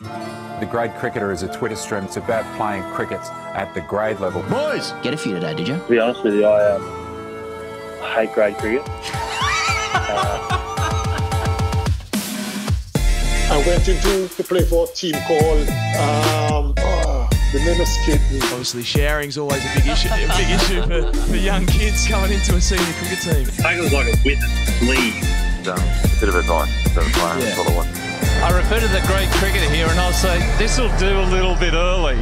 The grade cricketer is a Twitter stream. It's about playing cricket at the grade level. Boys! Get a few today, did you? To be honest with you, I hate grade cricket. I went into to play for a team called the name escaped me. Obviously, sharing's always a big issue, for young kids coming into a senior cricket team. I think it was like a wet sleeve. A bit of advice to the players. Yeah. What I want. I refer to the great cricketer here and I'll say, this'll do a little bit early.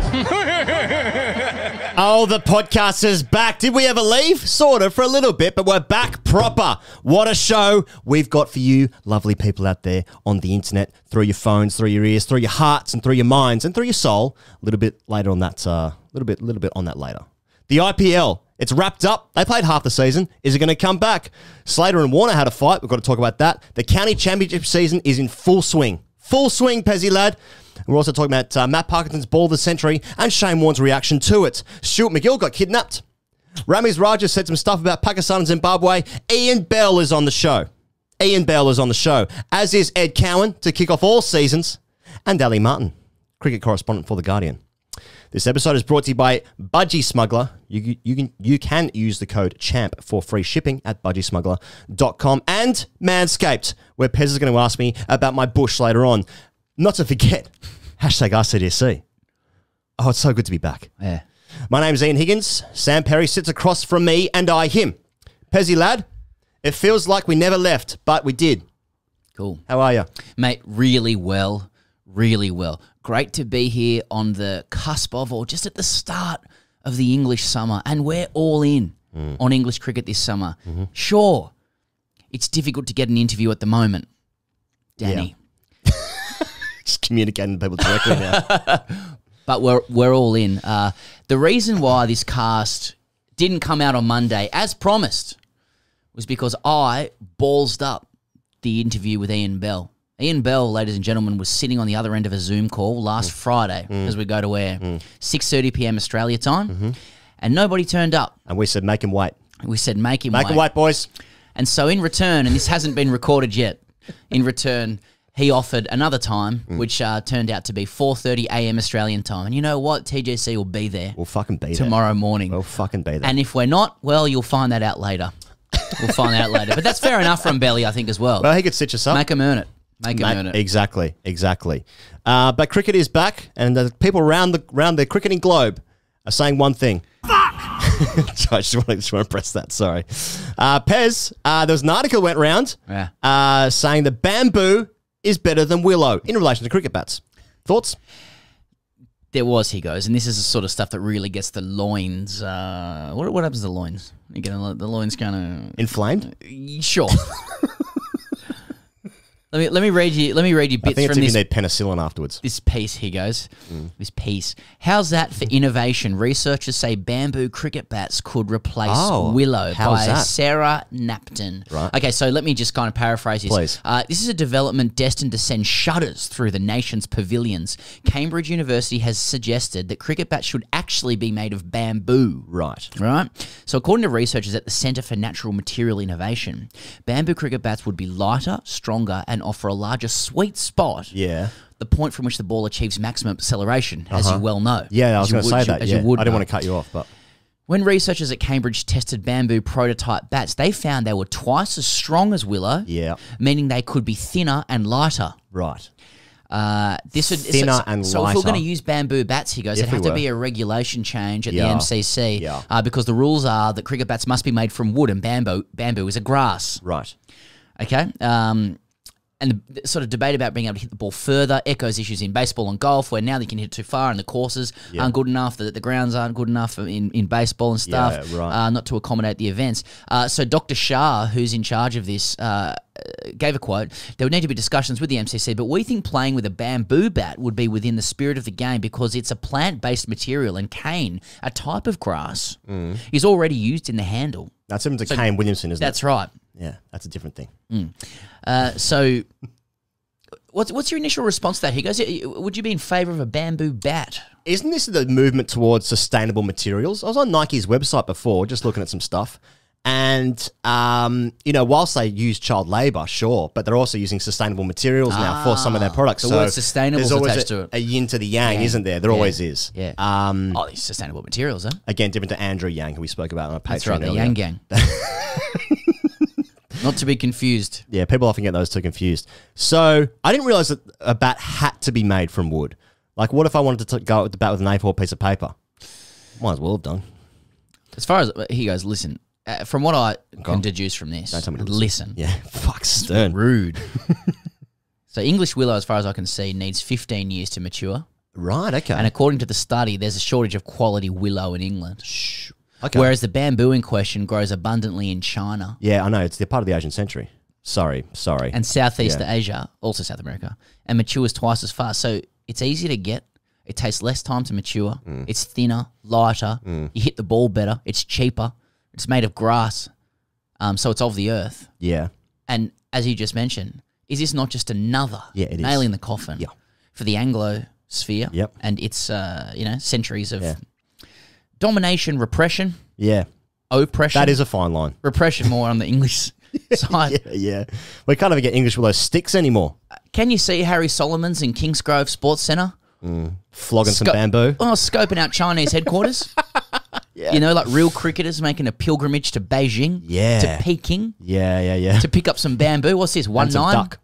Oh, the podcast is back. Did we ever leave? Sort of, for a little bit, but we're back proper. What a show we've got for you, lovely people out there on the internet, through your phones, through your ears, through your hearts, and through your minds, and through your soul. A little bit later on that, little bit on that later. The IPL, it's wrapped up. They played half the season. Is it going to come back? Slater and Warner had a fight. We've got to talk about that. The county championship season is in full swing. Full swing, Pezzy lad. We're also talking about Matt Parkinson's ball of the century and Shane Warne's reaction to it. Stuart MacGill got kidnapped. Ramiz Raja said some stuff about Pakistan and Zimbabwe. Ian Bell is on the show. As is Ed Cowan to kick off all seasons. And Ali Martin, cricket correspondent for The Guardian. This episode is brought to you by Budgie Smuggler. You can use the code CHAMP for free shipping at budgiesmuggler.com. And Manscaped, where Pez is going to ask me about my bush later on. Not to forget, hashtag AskTGC. Oh, it's so good to be back. Yeah. My name's Ian Higgins. Sam Perry sits across from me and I him. Pezzy lad, it feels like we never left, but we did. Cool. How are you? Mate, really well. Really well. Great to be here on the cusp of, or just at the start of the English summer. And we're all in on English cricket this summer. Mm-hmm. Sure, it's difficult to get an interview at the moment, Danny. Yeah. Just communicating with people directly now. But we're all in. The reason why this cast didn't come out on Monday, as promised, was because I ballsed up the interview with Ian Bell. Ian Bell, ladies and gentlemen, was sitting on the other end of a Zoom call last Friday as we go to air, 6:30 p.m. Australia time, and nobody turned up. And we said, make him wait. We said, make him wait, boys. And so in return, and this hasn't been recorded yet, in return, he offered another time, which turned out to be 4:30 a.m. Australian time. And you know what? TGC will be there. We'll fucking be there. Tomorrow morning. We'll fucking be there. And if we're not, well, you'll find that out later. We'll find that out later. But that's fair enough from Belly, I think, as well. Well, he could stitch us up. Make him earn it. Make him earn it. Exactly. But cricket is back, and the people around the cricketing globe are saying one thing. Fuck! I just want to press that, sorry. Pez, there was an article went round saying that bamboo is better than willow in relation to cricket bats. Thoughts? There was, he goes, and this is the sort of stuff that really gets the loins. What happens to the loins? You get the loins kind of inflamed. Sure. Let me read you bits I think from it's this. if you need penicillin afterwards. This piece, he goes. This piece. How's that for innovation? Researchers say bamboo cricket bats could replace willow by that? Sarah Napton. Right. Okay, so let me just kind of paraphrase this. Please. This is a development destined to send shudders through the nation's pavilions. Cambridge University has suggested that cricket bats should actually be made of bamboo. Right. So according to researchers at the Centre for Natural Material Innovation, bamboo cricket bats would be lighter, stronger, and offer a larger sweet spot. Yeah. The point from which the ball achieves maximum acceleration, as you well know. Yeah, I was going to say that. I didn't know. want to cut you off, but when researchers at Cambridge tested bamboo prototype bats, they found they were twice as strong as willow. Yeah. Meaning they could be thinner and lighter. Right. Thinner and so lighter. if we're going to use bamboo bats, he goes, it'd have to be a regulation change at the MCC because the rules are that cricket bats must be made from wood and bamboo is a grass. Right. Okay. And the sort of debate about being able to hit the ball further echoes issues in baseball and golf, where now they can hit it too far and the courses aren't good enough, the grounds aren't good enough in baseball and stuff, not to accommodate the events. So Dr. Shah, who's in charge of this, gave a quote, there would need to be discussions with the MCC, but we think playing with a bamboo bat would be within the spirit of the game because it's a plant-based material and cane, a type of grass, is already used in the handle. That's similar to Kane Williamson, isn't it? That's right. Yeah, that's a different thing. So what's your initial response to that? He goes, would you be in favour of a bamboo bat? Isn't this the movement towards sustainable materials? I was on Nike's website before, just looking at some stuff, And, whilst they use child labour, sure, but they're also using sustainable materials now for some of their products. The so word sustainable is there's always attached to it. a yin to the yang, isn't there? There always is. Yeah. These sustainable materials, huh? Again, different to Andrew Yang, who we spoke about on a Patreon. That's right, the earlier. Yang Gang. Not to be confused. Yeah, people often get those two confused. So I didn't realise that a bat had to be made from wood. Like, what if I wanted to go at the bat with an A4 piece of paper? Might as well have done. As far as he goes, listen. From what I can deduce from this, Don't tell me to listen. Yeah, fuck, stern. Rude. So English willow, as far as I can see, needs 15 years to mature. Right, okay. And according to the study, there's a shortage of quality willow in England. Okay. Whereas the bamboo in question grows abundantly in China. Yeah, I know. It's the part of the Asian century. Sorry. And Southeast Asia, also South America, and matures twice as fast. So it's easier to get. It takes less time to mature. It's thinner, lighter. You hit the ball better. It's cheaper. It's made of grass, so it's of the earth. Yeah. And as you just mentioned, is this not just another nail in the coffin for the Anglo sphere and its centuries of domination, repression, oppression? That is a fine line. Repression more on the English side. Yeah. We can't even get English with those sticks anymore. Can you see Harry Solomons in Kingsgrove Sports Centre? Flogging some bamboo. Oh, scoping out Chinese headquarters. Like real cricketers making a pilgrimage to Beijing. Yeah. To Peking. Yeah. To pick up some bamboo. What's this? 1.9?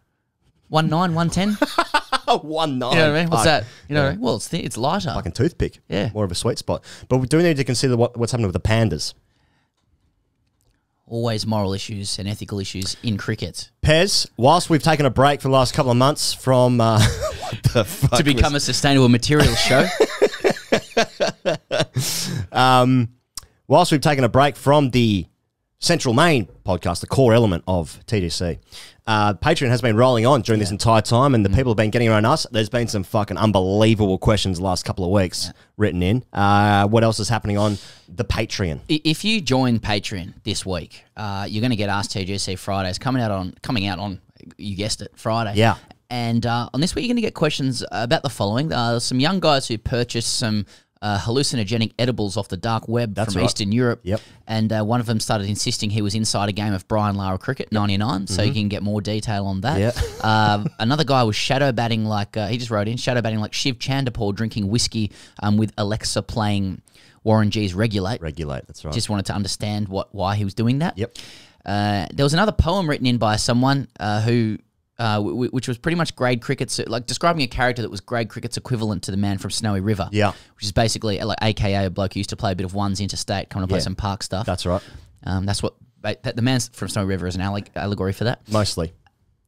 1.9, 110? 1.9. You know what I mean? What's that? You know what I mean? Well, it's lighter. Fucking toothpick. Yeah. More of a sweet spot. But we do need to consider what's happening with the pandas. Always moral issues and ethical issues in cricket. Pez, whilst we've taken a break for the last couple of months from what the fuck to become a sustainable materials show. Whilst we've taken a break from the Central Main podcast, the core element of TGC, Patreon has been rolling on during this entire time, and the people have been getting around us. There's been some fucking unbelievable questions the last couple of weeks written in. What else is happening on the Patreon? If you join Patreon this week, you're going to get AskTGC Fridays coming out on, you guessed it, Friday. Yeah. And on this week, you're going to get questions about the following. Some young guys who purchased some hallucinogenic edibles off the dark web from Eastern Europe. Yep. And one of them started insisting he was inside a game of Brian Lara cricket, 99, so you can get more detail on that. Yep. Another guy was shadow batting he just wrote in, shadow batting like Shiv Chandapur drinking whiskey with Alexa playing Warren G's Regulate. Regulate, that's right. Just wanted to understand why he was doing that. Yep. There was another poem written in by someone who... which was pretty much grade cricket's, like describing a character that was grade cricket's equivalent to the man from Snowy River. Yeah. Which is basically like AKA a bloke who used to play a bit of ones interstate, coming to play some park stuff. That's right. That's what the man from Snowy River is an allegory for that. Mostly.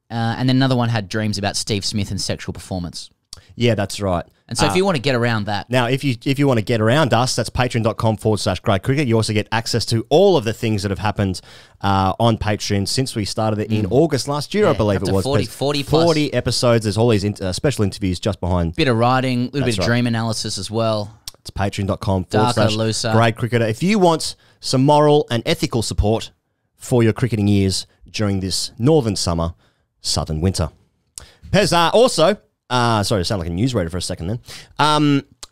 And then another one had dreams about Steve Smith and sexual performance. Yeah, that's right. And so if you want to get around that... Now, if you want to get around us, that's patreon.com/greatcricket. You also get access to all of the things that have happened on Patreon since we started it in August last year, I believe it was. 40 plus. 40 episodes. There's all these special interviews just behind. Bit of writing, a little bit of dream analysis as well. It's patreon.com/greatcricket. looser. If you want some moral and ethical support for your cricketing years during this northern summer, southern winter. Pez, also... sorry to sound like a newsreader for a second then.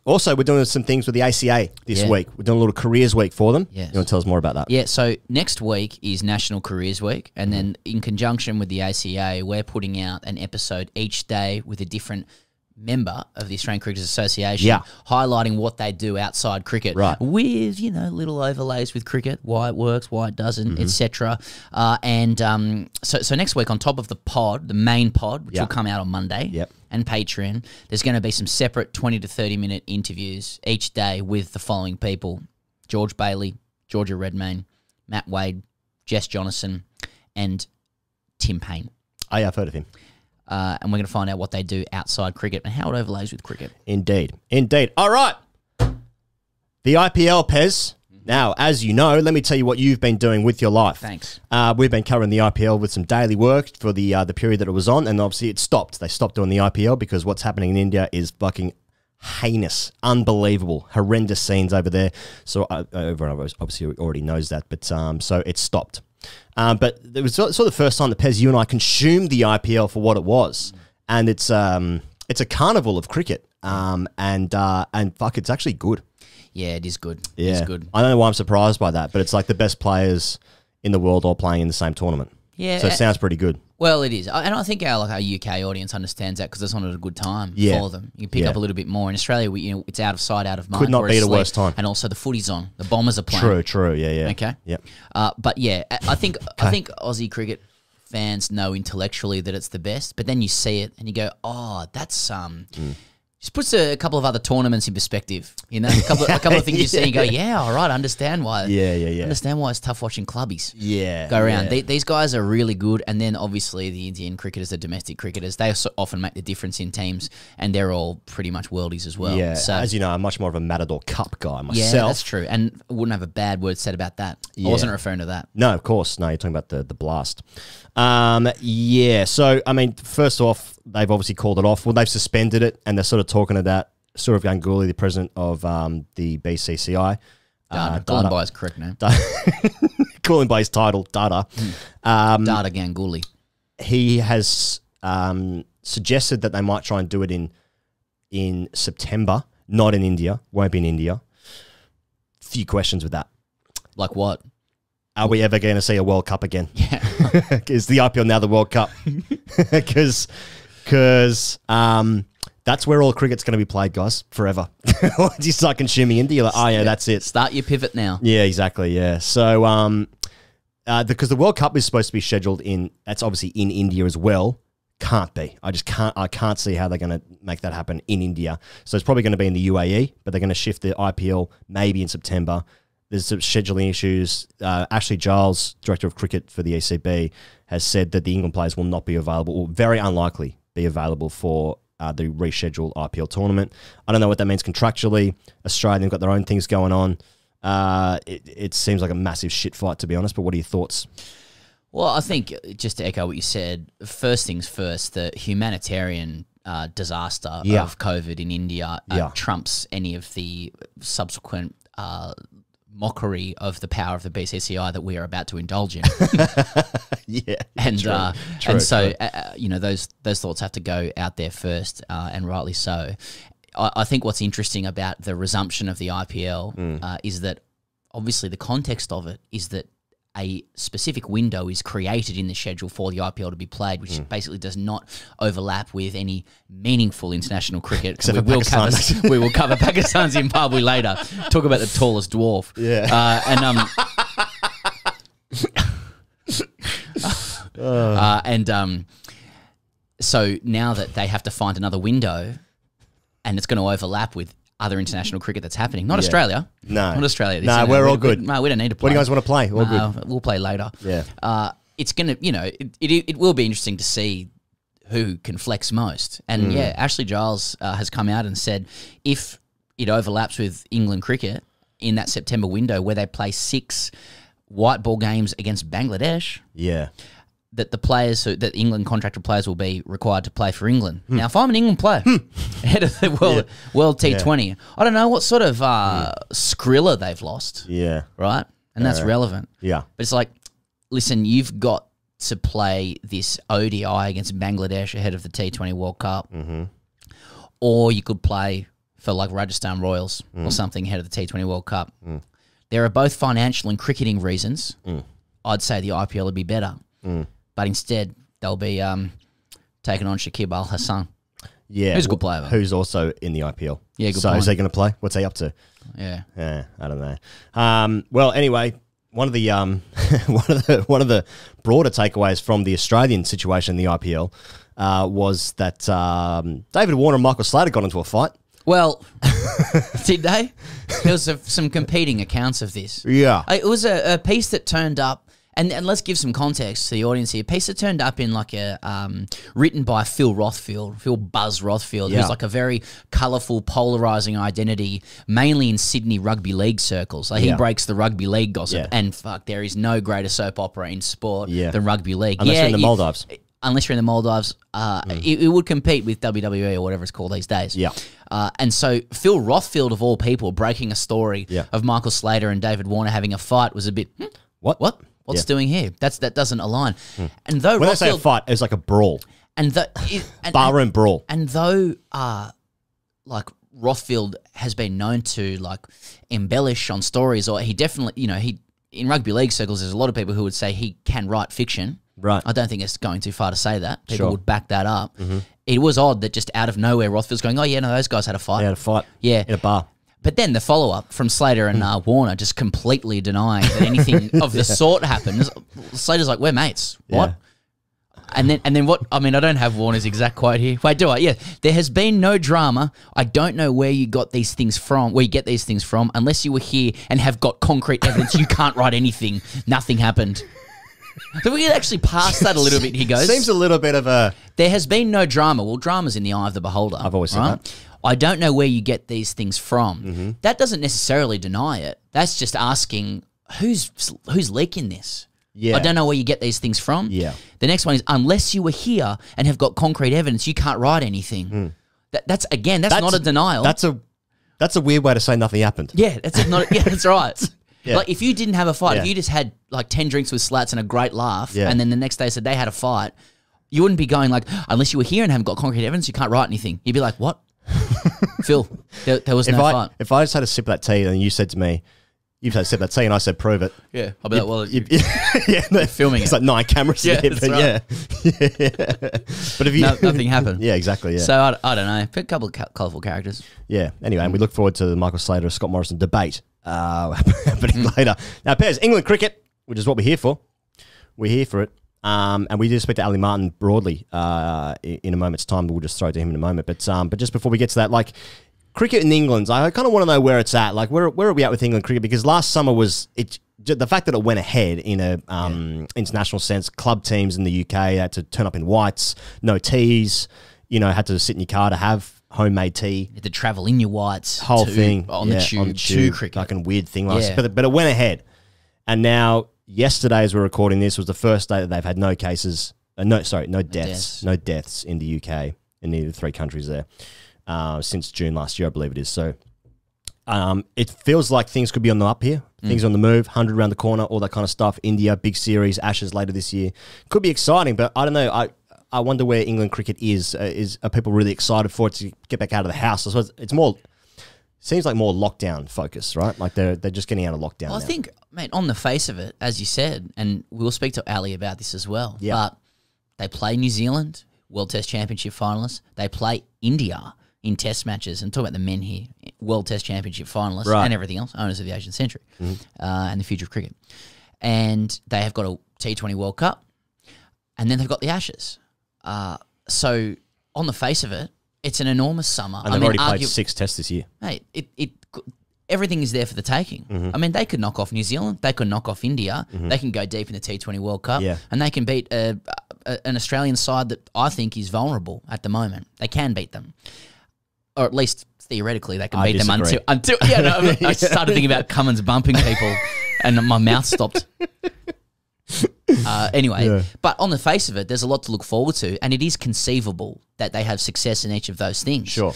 Also, we're doing some things with the ACA this week. We're doing a little careers week for them. Yes. You want to tell us more about that? Yeah, so next week is National Careers Week, and then in conjunction with the ACA, we're putting out an episode each day with a different member of the Australian Cricketers Association, highlighting what they do outside cricket, with little overlays with cricket, why it works, why it doesn't, etc. So next week, on top of the main pod, which will come out on Monday, and Patreon, there's going to be some separate 20 to 30 minute interviews each day with the following people: George Bailey, Georgia Redmayne, Matt Wade, Jess Jonathan, and Tim Payne. Oh, yeah, I've heard of him. And we're going to find out what they do outside cricket and how it overlays with cricket. Indeed. All right. The IPL, Pez. Now, as you know, let me tell you what you've been doing with your life. Thanks. We've been covering the IPL with some daily work for the period that it was on, and obviously it stopped. They stopped doing the IPL because what's happening in India is fucking heinous, unbelievable, horrendous scenes over there. So everyone obviously already knows that, but so it stopped. But it was sort of the first time that Pez, you and I consumed the IPL for what it was, and it's a carnival of cricket, and fuck, it's actually good. Yeah, it is good. Yeah. It is good. I don't know why I'm surprised by that, but it's like the best players in the world all playing in the same tournament. Yeah. So it sounds pretty good. Well, it is. And I think our UK audience understands that because it's not at a good time for them. You pick up a little bit more. In Australia, it's out of sight, out of mind. Could not be the worst time. And also the footy's on. The Bombers are playing. True. Yeah. Okay. Yep. But yeah, I think Aussie cricket fans know intellectually that it's the best, but then you see it and you go, oh, that's just puts a couple of other tournaments in perspective. You know, a couple of things you see and you go, yeah, all right, understand why. Yeah. Understand why it's tough watching clubbies. Yeah. Go around. Yeah. These guys are really good, and then obviously the Indian cricketers, the domestic cricketers, they often make the difference in teams, and they're all pretty much worldies as well. Yeah, So, as you know, I'm much more of a Matador Cup guy myself. yeah, that's true, and I wouldn't have a bad word said about that. I wasn't referring to that. No, of course. No, you're talking about the blast. Yeah, so, I mean, first off, they've obviously called it off. Well, they've suspended it, and they're sort of talking to that. Stuart Ganguly, the president of the BCCI. Call him by his correct name. Call him by his title, Dada. Dada Ganguly. He has suggested that they might try and do it in September, not in India. Won't be in India. Few questions with that. Like what? Are we ever going to see a World Cup again? Yeah. Is the IPL now the World Cup? Because that's where all cricket's going to be played, guys, forever. Once you start consuming India, you're like, oh, yeah, that's it. Start your pivot now. Yeah, exactly, yeah. So, because the World Cup is supposed to be scheduled that's obviously in India as well. Can't be. I can't see how they're going to make that happen in India. So it's probably going to be in the UAE, but they're going to shift the IPL maybe in September. There's some scheduling issues. Ashley Giles, director of cricket for the ECB, has said that the England players will not be available, or very unlikely be available for the rescheduled IPL tournament. I don't know what that means contractually. Australia have got their own things going on. It seems like a massive shit fight, to be honest, but what are your thoughts? Well, I think, just to echo what you said, first things first, the humanitarian disaster of COVID in India trumps any of the subsequent mockery of the power of the BCCI that we are about to indulge in. Yeah, and true, so you know, those thoughts have to go out there first, and rightly so. I think what's interesting about the resumption of the IPL is that obviously the context of it is that a specific window is created in the schedule for the IPL to be played, which basically does not overlap with any meaningful international cricket. Except for Pakistan. We will cover Pakistan, Zimbabwe later. Talk about the tallest dwarf. Yeah. So now that they have to find another window, and it's going to overlap with other international cricket that's happening. Not Australia. No. Not Australia. No, we're all good. No, we don't need to play. What do you guys want to play? All good. We'll play later. Yeah. It's going to, you know, it will be interesting to see who can flex most. And yeah, Ashley Giles has come out and said if it overlaps with England cricket in that September window where they play 6 white ball games against Bangladesh, that the players, that England contracted players will be required to play for England. Now, if I'm an England player ahead of the World T20, I don't know what sort of Skrilla they've lost. Yeah. Right? And that's relevant. Yeah. But it's like, listen, you've got to play this ODI against Bangladesh ahead of the T20 World Cup. Or you could play for like Rajasthan Royals or something ahead of the T20 World Cup. There are both financial and cricketing reasons. I'd say the IPL would be better. But instead, they'll be taking on Shakib Al Hassan. Yeah. Who's a good player, though. Who's also in the IPL. Yeah, good So point. is he going to play? What's he up to? Yeah. I don't know. Well, anyway, one of the one of the broader takeaways from the Australian situation in the IPL was that David Warner and Michael Slater got into a fight. Well, did they? There was some competing accounts of this. Yeah. It was a piece that turned up. And let's give some context to the audience here. A piece that turned up in like a written by Phil Buzz Rothfield, who's like a very colourful, polarising identity, mainly in Sydney rugby league circles. Like he breaks the rugby league gossip, and fuck, there is no greater soap opera in sport than rugby league. Unless you're in the Maldives. Unless you're in the Maldives, it would compete with WWE or whatever it's called these days. Yeah. And so Phil Rothfield, of all people, breaking a story of Michael Slater and David Warner having a fight was a bit, what? What's doing here? That doesn't align. And though when I say a fight, it was like a brawl. And barroom brawl. And though like Rothfield has been known to like embellish on stories, or he definitely, you know, he in rugby league circles, there's a lot of people who would say he can write fiction. Right. I don't think it's going too far to say that. People Sure. would back that up. It was odd that just out of nowhere, Rothfield's going, oh, yeah, no, those guys had a fight. They had a fight. Yeah. In a bar. But then the follow-up from Slater and Warner just completely denying that anything of the sort happens. Slater's like, we're mates. What? Yeah. And then what? I mean, I don't have Warner's exact quote here. Wait, do I? Yeah. There has been no drama. I don't know where you got these things from, where you get these things from, unless you were here and have got concrete evidence. You can't write anything. Nothing happened. So we could actually pass that a little bit, he goes. Seems a little bit of a... There has been no drama. Well, drama's in the eye of the beholder. I've always said that. I don't know where you get these things from. That doesn't necessarily deny it. That's just asking, who's leaking this? Yeah. I don't know where you get these things from. Yeah. The next one is, unless you were here and have got concrete evidence, you can't write anything. That's not a denial. That's a weird way to say nothing happened. Yeah, that's right. Yeah. Like, if you didn't have a fight, Yeah. if you just had like 10 drinks with Slats and a great laugh, Yeah. and then the next day said they had a fight, you wouldn't be going like, unless you were here and haven't got concrete evidence, you can't write anything. You'd be like, what? Phil, there was no fight. If I just had a sip of that tea and you said to me, you've had a sip of that tea and I said, prove it. Yeah, I'll be like, well, yeah, they're filming it's it. like 9 cameras Yeah, there, that's but right. yeah. But if you... nothing happened. Yeah, exactly, yeah. So I don't know. Pick a couple of colourful characters. Yeah, anyway, and we look forward to the Michael Slater, Scott Morrison debate happening later. Now, Pez, England cricket, which is what we're here for. We're here for it. And we do speak to Ali Martin broadly in a moment's time. We'll just throw it to him in a moment. But just before we get to that, like, cricket in England, I kind of want to know where it's at. Like, where are we at with England cricket? Because last summer was the fact that it went ahead in a international sense. Club teams in the UK had to turn up in whites, no teas. Had to sit in your car to have homemade tea. You had to travel in your whites. Whole thing on the tube to cricket. Fucking weird thing. But it went ahead. And now, yesterday, as we're recording this, was the first day that they've had no cases. No deaths. No deaths in the UK, in either 3 countries there, since June last year, I believe it is. So it feels like things could be on the up here. Things on the move, 100 around the corner, all that kind of stuff. India, big series, Ashes later this year. Could be exciting, but I don't know. I wonder where England cricket is. Are people really excited for it to get back out of the house? I suppose it's more... Seems like more lockdown focused, right? Like they're just getting out of lockdown now. I think, mate, on the face of it, as you said, and we'll speak to Ali about this as well, but they play New Zealand, World Test Championship finalists. They play India in test matches. And talk about the men here, World Test Championship finalists and everything else, owners of the Asian century and the future of cricket. And they have got a T20 World Cup, and then they've got the Ashes. So on the face of it, it's an enormous summer. And they've already played 6 tests this year. Mate, everything is there for the taking. I mean, they could knock off New Zealand. They could knock off India. They can go deep in the T20 World Cup. Yeah. And they can beat an Australian side that I think is vulnerable at the moment. They can beat them. Or at least theoretically they can beat them until I started thinking about Cummins bumping people and my mouth stopped. Anyway, but on the face of it, there's a lot to look forward to, and it is conceivable that they have success in each of those things. Sure.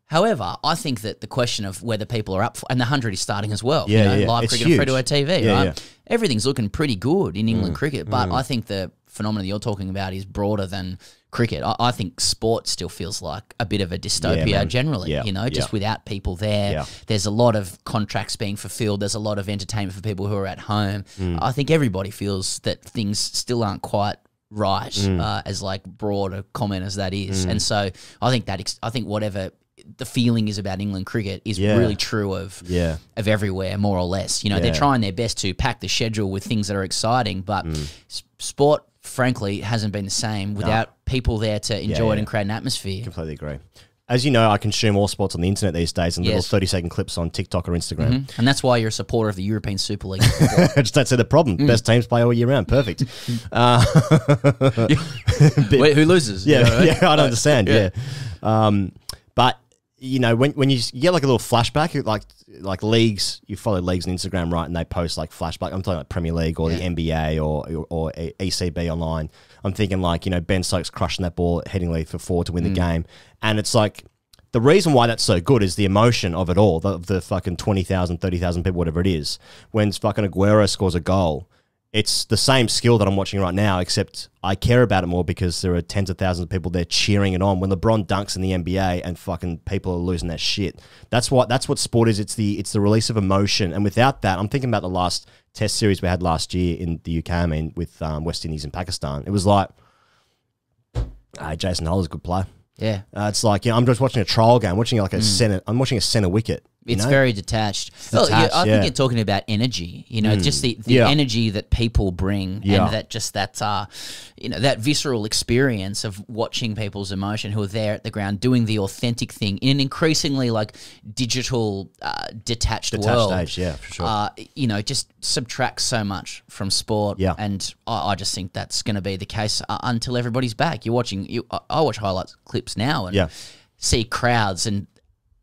However, I think that the question of whether people are up for, and the 100 is starting as well. Yeah, live it's cricket huge. and free-to-air TV, Yeah, right? yeah. Everything's looking pretty good in England cricket, but I think the phenomenon you're talking about is broader than cricket. I think sport still feels like a bit of a dystopia generally, just without people there. Yeah. There's a lot of contracts being fulfilled. There's a lot of entertainment for people who are at home. I think everybody feels that things still aren't quite right, as like broad a comment as that is. And so I think whatever the feeling is about England cricket is really true of everywhere, more or less. They're trying their best to pack the schedule with things that are exciting, but sport, frankly, hasn't been the same without people there to enjoy it and create an atmosphere. Completely agree. As you know, I consume all sports on the internet these days and little 30-second clips on TikTok or Instagram. And that's why you're a supporter of the European Super League. Just don't see the problem. Best teams play all year round. Perfect. Wait, who loses? I don't understand. But when you get like a little flashback, like leagues, you follow leagues on Instagram, right? And they post like flashback. I'm talking like Premier League or the NBA or ECB online. I'm thinking like, Ben Stokes crushing that ball heading for 4 to win the game. And it's like, the reason why that's so good is the emotion of it all, the fucking 20,000, 30,000 people, whatever it is. When fucking Aguero scores a goal, it's the same skill that I'm watching right now, except I care about it more because there are tens of thousands of people there cheering it on. When LeBron dunks in the NBA and fucking people are losing their shit, that's what sport is. It's the release of emotion, and without that, I'm thinking about the last Test series we had last year in the UK, I mean, with West Indies and Pakistan, it was like, Jason Holder's a good player. Yeah. It's like, I'm just watching a trial game, watching like I'm watching a centre wicket. It's very detached. I think you're talking about energy, just the energy that people bring and that visceral experience of watching people's emotion who are there at the ground doing the authentic thing in an increasingly like digital, detached world. Age, yeah, for sure. Just subtracts so much from sport. Yeah. And I just think that's going to be the case until everybody's back. I watch highlights clips now and see crowds and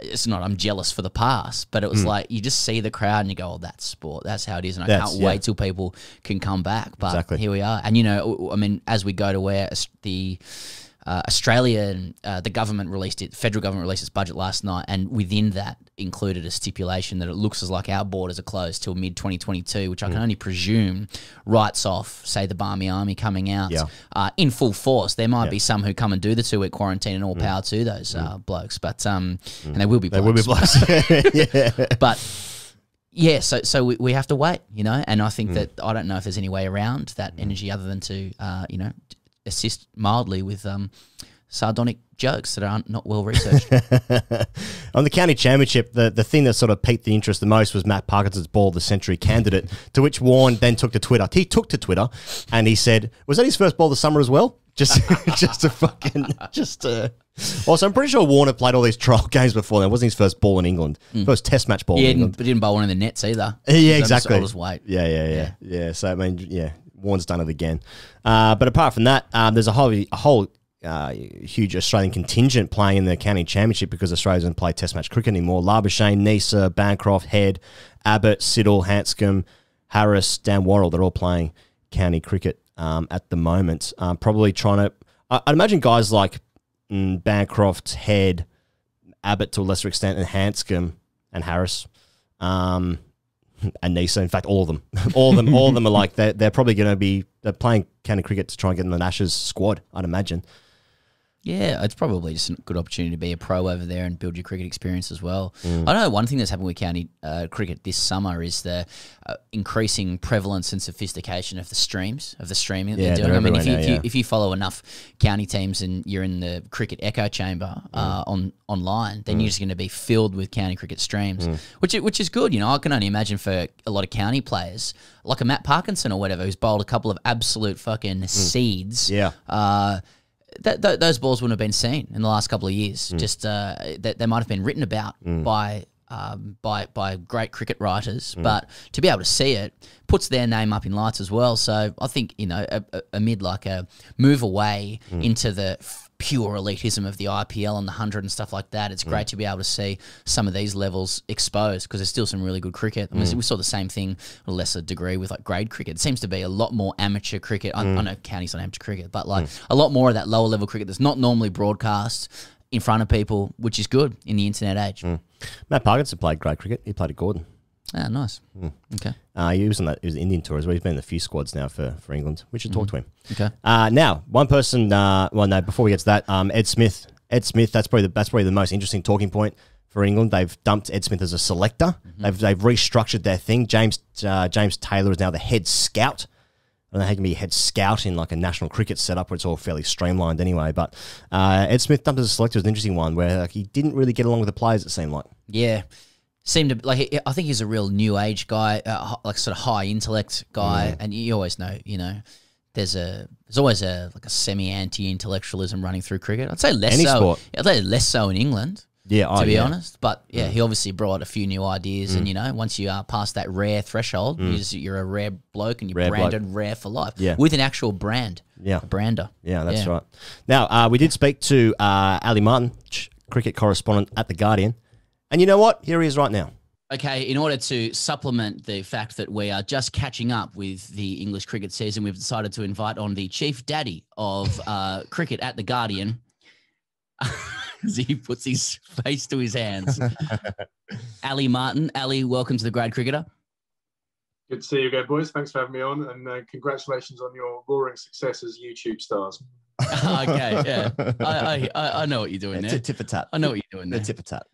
it's not I'm jealous for the past, but it was like you just see the crowd and you go, oh, that's sport. That's how it is. And I can't wait till people can come back. But here we are. And, as we go to where the Australia, the government federal government released its budget last night, and within that included a stipulation that it looks as like our borders are closed till mid-2022, which I can only presume writes off, say, the Barmy Army coming out in full force. There might be some who come and do the 2-week quarantine, and all power to those blokes, but and they will be blokes. They will be blokes. But yeah, so we have to wait, and I think that I don't know if there's any way around that energy other than to assist mildly with sardonic jokes that aren't not well researched. On the county championship, the thing that sort of piqued the interest the most was Matt Parkinson's ball of the century candidate, to which Warren then took to Twitter. He took to Twitter and he said, was that his first ball of the summer as well? Also, I'm pretty sure Warner played all these trial games before. That wasn't his first ball in England. First test match ball in England. But didn't bowl one in the nets either. Yeah, exactly. I'll just wait. Yeah. So, I mean, Warren's done it again. But apart from that, there's a whole huge Australian contingent playing in the county championship because Australia doesn't play test match cricket anymore. Labuschagne, Neser, Bancroft, Head, Abbott, Siddle, Hanscom, Harris, Dan Worrell, they're all playing county cricket at the moment. Probably trying to... I'd imagine guys like Bancroft, Head, Abbott to a lesser extent, and Hanscom and Harris, and Neser. In fact, all of them. all of them are like, they're probably going to be... They're playing county cricket to try and get in the Ashes squad, I'd imagine. Yeah, it's probably just a good opportunity to be a pro over there and build your cricket experience as well. I know one thing that's happened with county cricket this summer is the increasing prevalence and sophistication of the streaming that they're doing. I mean, if you follow enough county teams and you're in the cricket echo chamber online, then you're just going to be filled with county cricket streams, which is good. I can only imagine for a lot of county players, like a Matt Parkinson or whatever, who's bowled a couple of absolute fucking seeds. Yeah. Those balls wouldn't have been seen in the last couple of years. Just that they might have been written about by great cricket writers, but to be able to see it puts their name up in lights as well. So I think amid like a move away into the pure elitism of the IPL and the 100 and stuff like that, it's great to be able to see some of these levels exposed because there's still some really good cricket. I mean, we saw the same thing to a lesser degree with like grade cricket. It seems to be a lot more amateur cricket. I know county's not amateur cricket, but like a lot more of that lower level cricket that's not normally broadcast in front of people, which is good in the internet age. Matt Parkinson played grade cricket. He played at Gordon. Ah, nice. Okay. He was on that. It was an Indian tour as well. He's been in a few squads now for England. We should talk to him. Okay. Now, one person. Before we get to that, Ed Smith. Ed Smith. That's probably the most interesting talking point for England. They've dumped Ed Smith as a selector. They've restructured their thing. James Taylor is now the head scout. I don't know how you can be a head scout in like a national cricket setup where it's all fairly streamlined anyway. But Ed Smith dumped as a selector was an interesting one where like he didn't really get along with the players. It seemed like. Yeah. Seemed to like I think he's a real new age guy, like sort of high intellect guy, and you always know, there's always a semi anti intellectualism running through cricket. I'd say less Any so. sport. I'd say less so in England. Yeah, to be honest, but he obviously brought a few new ideas, and once you are past that rare threshold, you're a rare bloke, and you're branded rare for life with an actual brand, a brander. Yeah, that's right. Now we did speak to Ali Martin, cricket correspondent at The Guardian. And you know what? Here he is right now. Okay, in order to supplement the fact that we are just catching up with the English cricket season, we've decided to invite on the chief daddy of cricket at The Guardian as he puts his face to his hands. Ali Martin. Ali, welcome to The Grade Cricketer. Good to see you again, boys. Thanks for having me on, and congratulations on your roaring success as YouTube stars. Okay, yeah. I know what you're doing there. Tit for tat. I know what you're doing there. Tit for tat.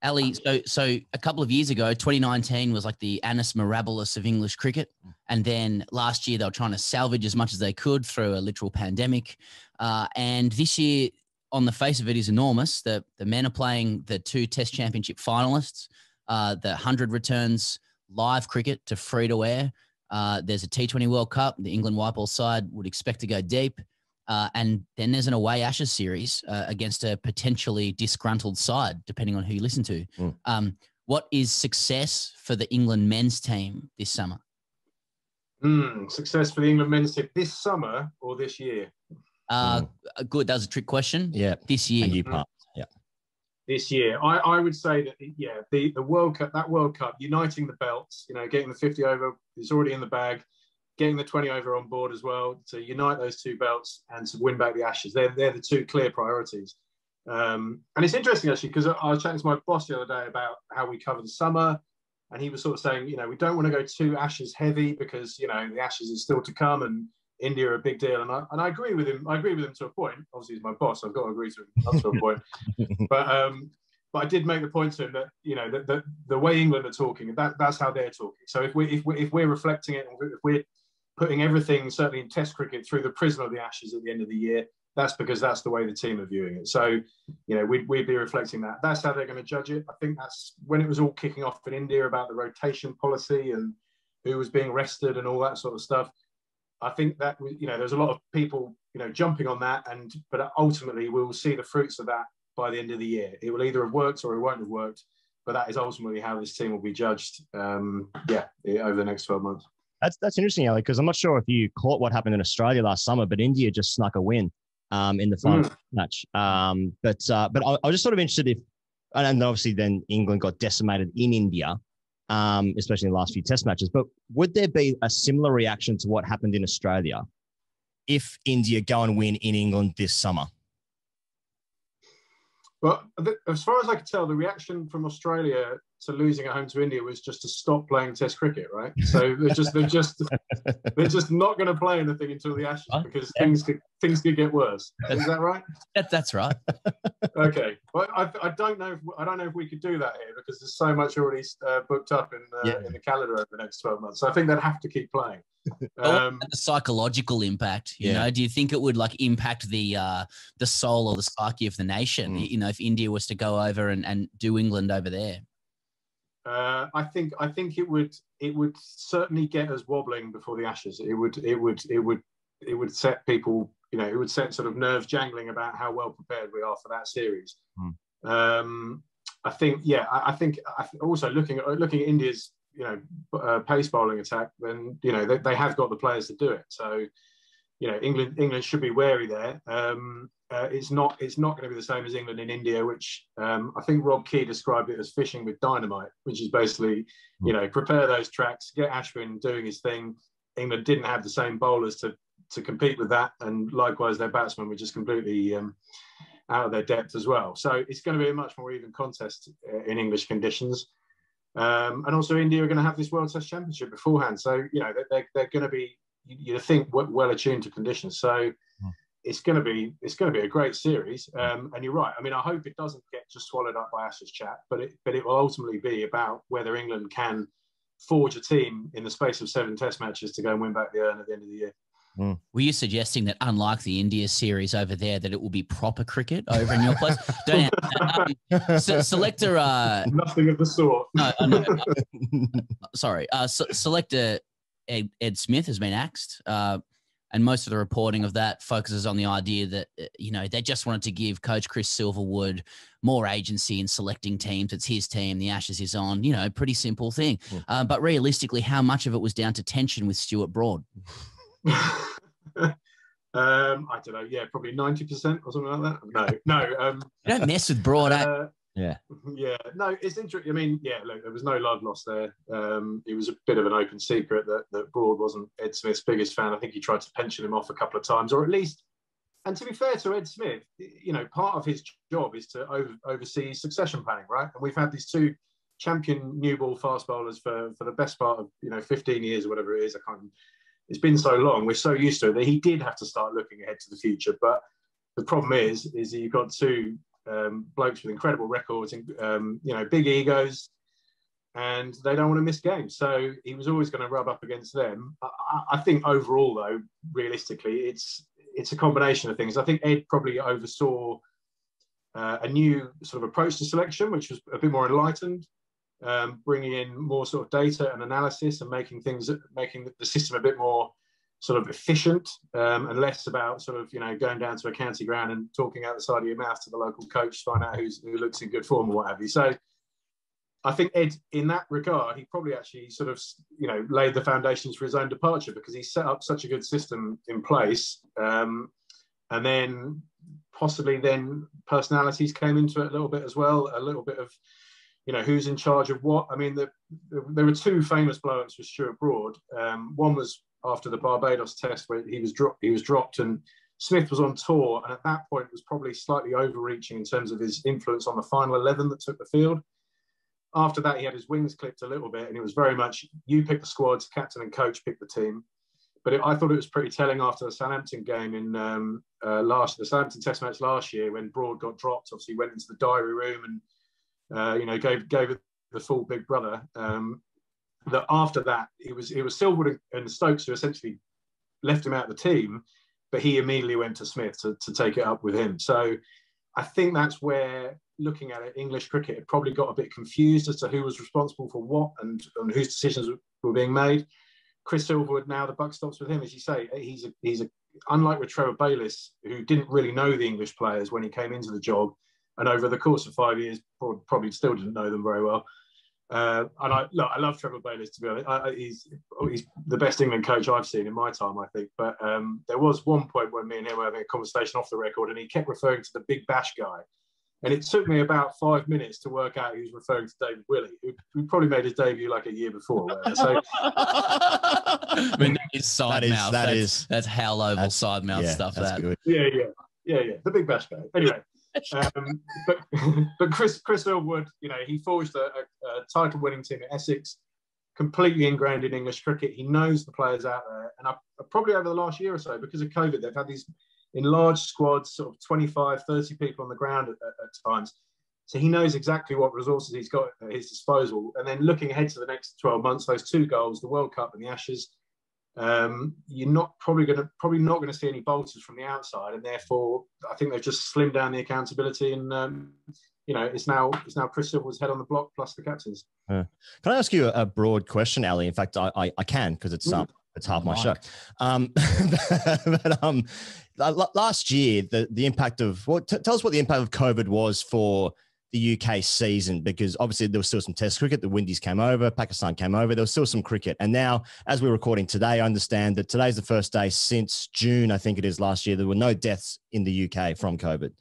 Ali, so a couple of years ago, 2019 was like the annus mirabilis of English cricket. And then last year they were trying to salvage as much as they could through a literal pandemic. And this year, on the face of it, is enormous. The men are playing the 2 Test Championship finalists. The 100 returns live cricket to free to air. There's a T20 World Cup. The England white ball side would expect to go deep. And then there's an away Ashes series against a potentially disgruntled side, depending on who you listen to. What is success for the England men's team this summer? Success for the England men's team this summer or this year? Good. That was a trick question. Yeah. This year. And you passed. Yeah. This year, I would say that the World Cup, that World Cup, uniting the belts, getting the 50 over is already in the bag, getting the 20 over on board as well to unite those 2 belts and to win back the Ashes. They're the 2 clear priorities. And it's interesting actually because I was chatting to my boss the other day about how we cover the summer, and he was sort of saying, we don't want to go too Ashes heavy because the Ashes is still to come and India are a big deal. And I agree with him. I agree with him to a point. Obviously, he's my boss. I've got to agree to him up to a point. But I did make the point to him that the way England are talking, that's how they're talking. So if we're reflecting it, if we're putting everything, certainly in Test cricket, through the prism of the Ashes at the end of the year, that's because that's the way the team are viewing it. So, we'd be reflecting that. That's how they're going to judge it. I think that's when it was all kicking off in India about the rotation policy and who was being rested and all that sort of stuff. I think that, there's a lot of people, jumping on that, but ultimately we'll see the fruits of that by the end of the year. It will either have worked or it won't have worked, but that is ultimately how this team will be judged, over the next 12 months. That's interesting, Ali, because I'm not sure if you caught what happened in Australia last summer, but India just snuck a win in the final match. But I was just sort of interested if, and obviously then England got decimated in India, especially in the last few Test matches. But would there be a similar reaction to what happened in Australia if India go and win in England this summer? Well, as far as I could tell, the reaction from Australia to losing at home to India was just to stop playing Test cricket, right? So they're just not going to play anything until the Ashes because things could get worse. Is that right? That's right. Okay. Well, I don't know if we could do that here because there's so much already booked up in the calendar over the next 12 months. So I think they'd have to keep playing. The psychological impact, you know, do you think it would impact the soul or the psyche of the nation? If India was to go over and do England over there? I think it would certainly get us wobbling before the Ashes. It would set people, it would set sort of nerves jangling about how well prepared we are for that series. I think also looking at India's pace bowling attack, then they have got the players to do it. So England should be wary there. It's not going to be the same as England in India, which I think Rob Key described it as fishing with dynamite, which is basically prepare those tracks, get Ashwin doing his thing. England didn't have the same bowlers to compete with that, and likewise their batsmen were just completely out of their depth as well. So it's going to be a much more even contest in English conditions. And also India are going to have this World Test Championship beforehand. So, they're going to be, you think, well attuned to conditions. So it's going to be a great series. And you're right. I mean, I hope it doesn't get just swallowed up by Ashes chat, but it will ultimately be about whether England can forge a team in the space of 7 Test matches to go and win back the urn at the end of the year. Were you suggesting that, unlike the India series over there, that it will be proper cricket over in your place? Selector... Nothing of the sort. No, sorry. Selector Ed Smith has been axed, and most of the reporting of that focuses on the idea that, they just wanted to give Coach Chris Silverwood more agency in selecting teams. It's his team. The Ashes is on. Pretty simple thing. But realistically, how much of it was down to tension with Stuart Broad? I don't know. Yeah, probably 90% or something like that. No. You don't mess with Broad. Yeah. No, it's interesting. I mean, look, there was no love lost there. It was a bit of an open secret that Broad wasn't Ed Smith's biggest fan. I think he tried to pension him off a couple of times, or at least. And to be fair to Ed Smith, part of his job is to oversee succession planning, right? And we've had these 2 champion new ball fast bowlers for the best part of 15 years or whatever it is. It's been so long, we're so used to it that he did have to start looking ahead to the future. But the problem is you've got 2 blokes with incredible records and big egos, and they don't want to miss games. So he was always going to rub up against them. I think overall, though, realistically, it's a combination of things. I think Ed probably oversaw a new sort of approach to selection, which was a bit more enlightened, bringing in more sort of data and analysis and making the system a bit more sort of efficient, and less about sort of, going down to a county ground and talking out the side of your mouth to the local coach to find out who looks in good form or what have you. So I think Ed, in that regard, he probably actually sort of, laid the foundations for his own departure, because he set up such a good system in place. And then possibly personalities came into it a little bit as well, a little bit of, who's in charge of what. I mean, there were two famous blow-ups with Stuart Broad. One was after the Barbados test, where he was dropped, and Smith was on tour, and at that point was probably slightly overreaching in terms of his influence on the final 11 that took the field. After that, he had his wings clipped a little bit, and it was very much, you pick the squads, captain and coach pick the team. But I thought it was pretty telling after the Southampton game in the Southampton test match last year, when Broad got dropped. Obviously, he went into the diary room and gave it the full big brother. That after that, it was Silverwood and Stokes who essentially left him out of the team, but he immediately went to Smith to take it up with him. So I think that's where, looking at it, English cricket had probably got a bit confused as to who was responsible for what and whose decisions were being made. Chris Silverwood, now the buck stops with him, as you say. He's unlike with Trevor Bayliss, who didn't really know the English players when he came into the job, and over the course of 5 years probably still didn't know them very well. And I love Trevor Bayliss, to be honest. He's the best England coach I've seen in my time, I think. But there was one point when me and him were having a conversation off the record, and he kept referring to the Big Bash guy. And it took me about 5 minutes to work out he was referring to David Willey, who probably made his debut like a year before. So, I mean, that is side mouth. That's Hal Oval side mouth stuff. That's good. Yeah. The Big Bash guy. Anyway, but Chris Silverwood, he forged a title-winning team at Essex, completely ingrained in English cricket. He knows the players out there, and probably over the last year or so, because of COVID, they've had these enlarged squads, sort of 25, 30 people on the ground at times. So he knows exactly what resources he's got at his disposal. And then looking ahead to the next 12 months, those two goals, the World Cup and the Ashes, you're probably not going to see any bolters from the outside, and therefore I think they've just slimmed down the accountability, and it's now Chris Silverwood's head on the block plus the captains. Can I ask you a broad question, Ali? In fact, I can, because it's half my show. Last year, the impact of tell us what the impact of COVID was for the UK season, because obviously there was still some test cricket. The Windies came over, Pakistan came over. There was still some cricket. And now, as we're recording today, I understand that today's the first day since June, I think it is, last year. There were no deaths in the UK from COVID.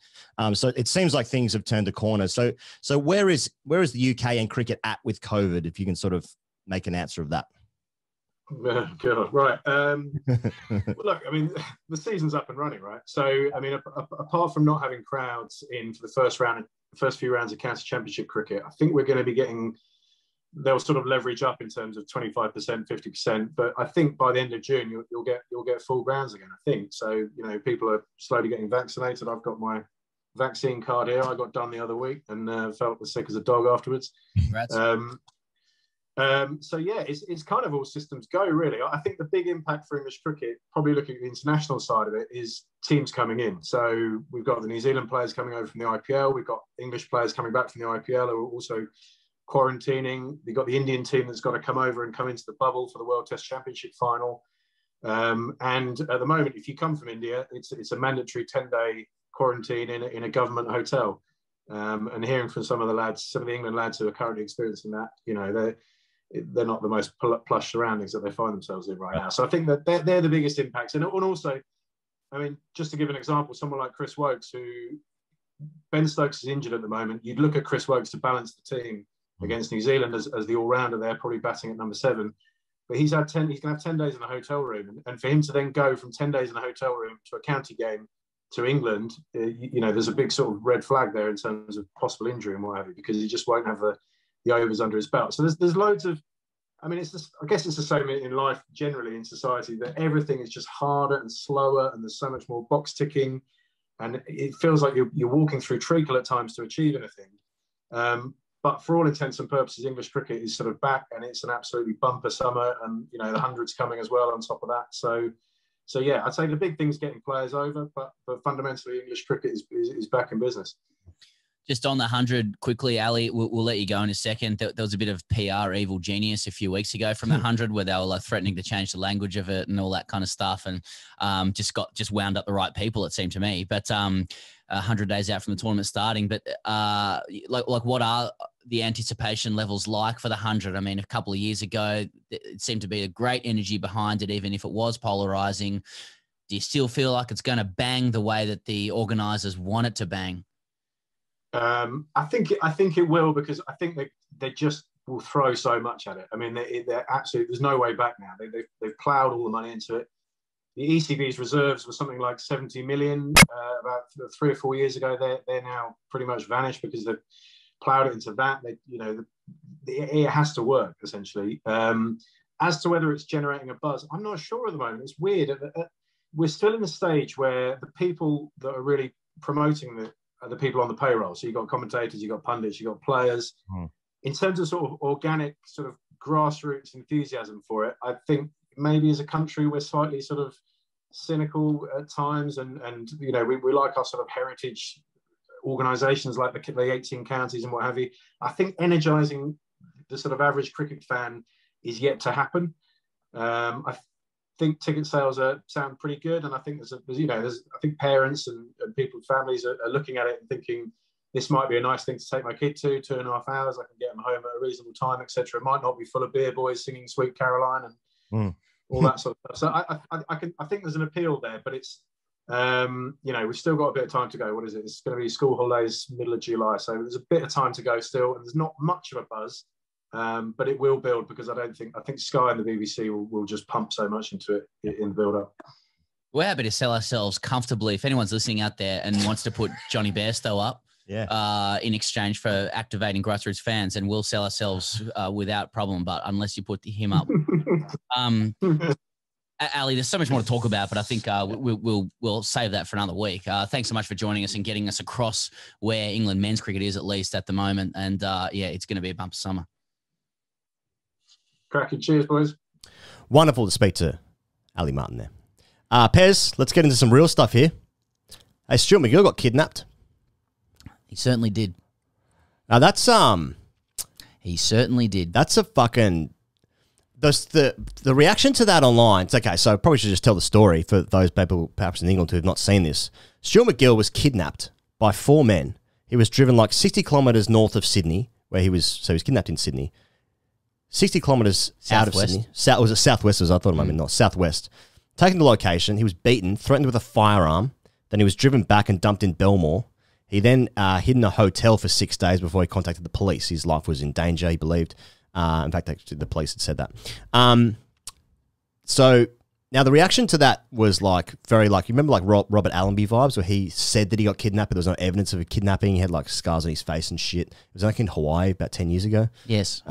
So it seems like things have turned a corner. So where is the UK and cricket at with COVID, if you can sort of make an answer of that? God, right. Well, look, I mean, the season's up and running, right? So, I mean, apart from not having crowds in for the first few rounds of county championship cricket, I think we're going to be they'll sort of leverage up in terms of 25%, 50%. But I think by the end of June, you'll get full grounds again, I think. So, people are slowly getting vaccinated. I've got my vaccine card here. I got done the other week and felt as sick as a dog afterwards. Congrats. So yeah, it's kind of all systems go, really. I think the big impact for English cricket, probably looking at the international side of it, is teams coming in. So we've got the New Zealand players coming over from the IPL. We've got English players coming back from the IPL who are also quarantining. We've got the Indian team that's got to come over and come into the bubble for the World Test Championship final. And at the moment, if you come from India, it's a mandatory 10-day quarantine in a government hotel. And hearing from some of the England lads who are currently experiencing that, they're not the most plush surroundings that they find themselves in right now. So I think that they're the biggest impacts. And also, I mean, just to give an example, someone like Chris Wokes, who Ben Stokes is injured at the moment. You'd look at Chris Wokes to balance the team against New Zealand as the all-rounder there, probably batting at number 7. But he's going to have 10 days in a hotel room. And for him to then go from 10 days in a hotel room to a county game to England, there's a big sort of red flag there in terms of possible injury and what have you, because he just won't have the overs under his belt. So there's loads of, I mean, I guess it's the same in life generally, in society, that everything is just harder and slower, and there's so much more box ticking. and it feels like you're walking through treacle at times to achieve anything. But for all intents and purposes, English cricket is sort of back, and it's an absolutely bumper summer, and the 100's coming as well on top of that. So yeah, I'd say the big thing's getting players over, but fundamentally English cricket is back in business. Just on the 100 quickly, Ali, we'll let you go in a second. There was a bit of PR evil genius a few weeks ago from the 100 where they were like threatening to change the language of it and all that kind of stuff, and just wound up the right people, it seemed to me. But 100 days out from the tournament starting, but like what are the anticipation levels like for the 100? I mean, a couple of years ago, it seemed to be a great energy behind it, even if it was polarizing. Do you still feel like it's going to bang the way that the organisers want it to bang? I think it will, because I think they just will throw so much at it. I mean, they're absolutely, there's no way back now. They've ploughed all the money into it. The ECB's reserves were something like 70 million about 3 or 4 years ago. They're now pretty much vanished because they've ploughed it into that. It has to work, essentially. As to whether it's generating a buzz, I'm not sure at the moment. It's weird. We're still in the stage where the people that are really promoting the people on the payroll. So you've got commentators, you've got pundits, you've got players. In terms of sort of organic, sort of grassroots enthusiasm for it, I think maybe as a country we're slightly sort of cynical at times, and we like our sort of heritage organisations like the 18 counties and what have you. I think energising the sort of average cricket fan is yet to happen. I think ticket sales sound pretty good, and I think there's I think parents and people, families are looking at it and thinking this might be a nice thing to take my kid to 2.5 hours. I can get them home at a reasonable time, etc. It might not be full of beer boys singing Sweet Caroline and all that sort of stuff. So I think there's an appeal there, but it's we've still got a bit of time to go. What is it? It's going to be school holidays, middle of July, so there's a bit of time to go still, and there's not much of a buzz. But it will build, because I think Sky and the BBC will just pump so much into it in the build-up. We're happy to sell ourselves comfortably. If anyone's listening out there and wants to put Johnny Bairstow up in exchange for activating grassroots fans, and we'll sell ourselves without problem, but unless you put him up. Ali, there's so much more to talk about, but I think we'll save that for another week. Thanks so much for joining us and getting us across where England men's cricket is, at least at the moment. And it's going to be a bumper summer. Cracking. Cheers, boys. Wonderful to speak to Ali Martin there. Pez, let's get into some real stuff here. Hey, Stuart MacGill got kidnapped. He certainly did. Now that's He certainly did. That's a fucking the reaction to that online. It's okay, so I probably should just tell the story for those people perhaps in England who have not seen this. Stuart MacGill was kidnapped by 4 men. He was driven like 60 kilometres north of Sydney, where he was kidnapped in Sydney. 60 kilometres out of Sydney. Was it southwest? I thought it might be not. Southwest. Taken to location, he was beaten, threatened with a firearm. Then he was driven back and dumped in Belmore. He then hid in a hotel for 6 days before he contacted the police. His life was in danger, he believed. In fact, actually, the police had said that. So now the reaction to that was very you remember Robert Allenby vibes, where he said that he got kidnapped, but there was no evidence of a kidnapping. He had like scars on his face and shit. It was like in Hawaii about 10 years ago. Yes.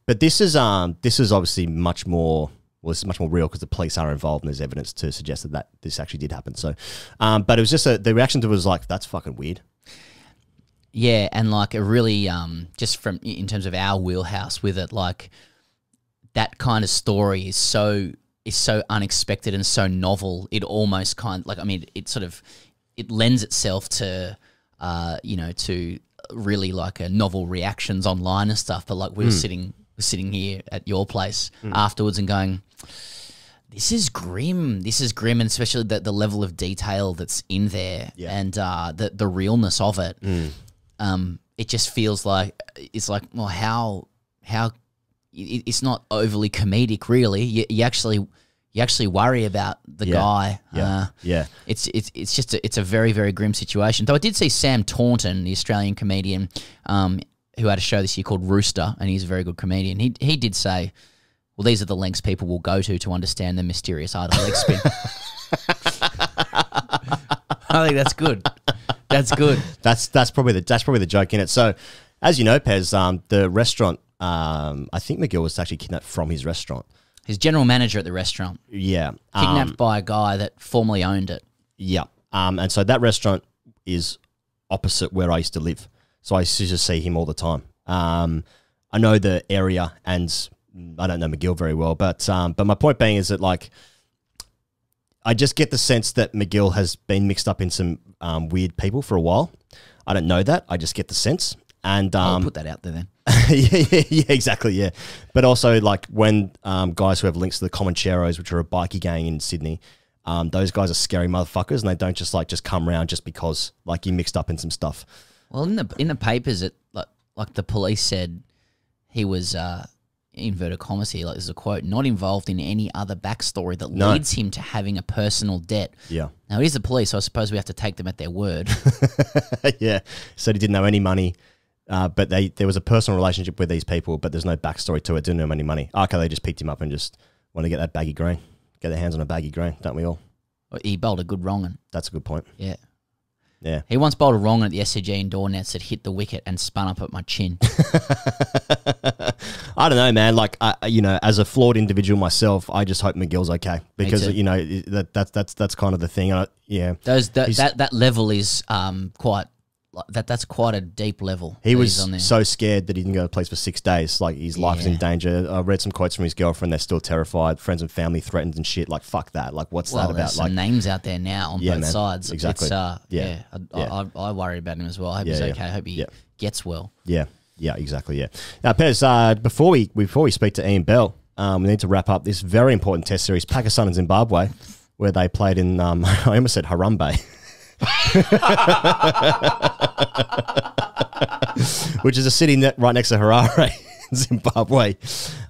But this is obviously much more. Well, this is much more real because the police are involved and there's evidence to suggest that this actually did happen. So, but it was just the reaction to it was like, that's fucking weird. Yeah, and like a really just from in terms of our wheelhouse with it, like that kind of story is so unexpected and so novel. It almost it lends itself to to really like a novel reactions online and stuff. But like we're sitting here at your place afterwards and going, this is grim, and especially the level of detail that's in there and the realness of it. It just feels like it's like, well, how it's not overly comedic, really. You actually worry about the guy. It's a very, very grim situation. Though I did see Sam Taunton, the Australian comedian, who had a show this year called Rooster, and he's a very good comedian. He did say, well, these are the lengths people will go to understand the mysterious art of leg spin. I think that's good. That's good. That's probably the joke in it. So, as you know, Pez, the restaurant, I think MacGill was actually kidnapped from his restaurant. His general manager at the restaurant. Yeah. Kidnapped by a guy that formerly owned it. Yeah. And so that restaurant is opposite where I used to live. So I used to just see him all the time. I know the area, and I don't know MacGill very well, but my point being is that, like, I just get the sense that MacGill has been mixed up in some weird people for a while. I don't know that. I just get the sense. And I'll put that out there then. yeah, exactly, yeah. But also, like, when guys who have links to the Comancheros, which are a bikie gang in Sydney, those guys are scary motherfuckers, and they don't just come around just because, like, you mixed up in some stuff. Well, in the papers, it like the police said he was inverted commas here, like there's a quote, not involved in any other backstory that leads him to having a personal debt. Yeah. Now, it is the police, so I suppose we have to take them at their word. Yeah. Said he didn't owe any money, but there was a personal relationship with these people, but there's no backstory to it. Didn't owe him any money. Okay, they just picked him up and just want to get that baggy grain. Get their hands on a baggy grain, don't we all? Well, he bowled a good wrong. That's a good point. Yeah. Yeah. He once bowled a wrong at the SCG indoor nets that hit the wicket and spun up at my chin. I don't know, man. Like, as a flawed individual myself, I just hope MacGill's okay because that's kind of the thing. That level is quite. That's quite a deep level. He was so scared that he didn't go to the police for 6 days. Like, his life is in danger. I read some quotes from his girlfriend. They're still terrified. Friends and family threatened and shit. Like, fuck that. Like, what's that about? There's some names out there now on both sides. Exactly. It's, I worry about him as well. I hope he's okay. I hope he gets well. Yeah. Yeah, exactly, yeah. Now, Pez, before we speak to Ian Bell, we need to wrap up this very important test series, Pakistan and Zimbabwe, where they played in, I almost said Harambe. Which is a city right next to Harare, Zimbabwe.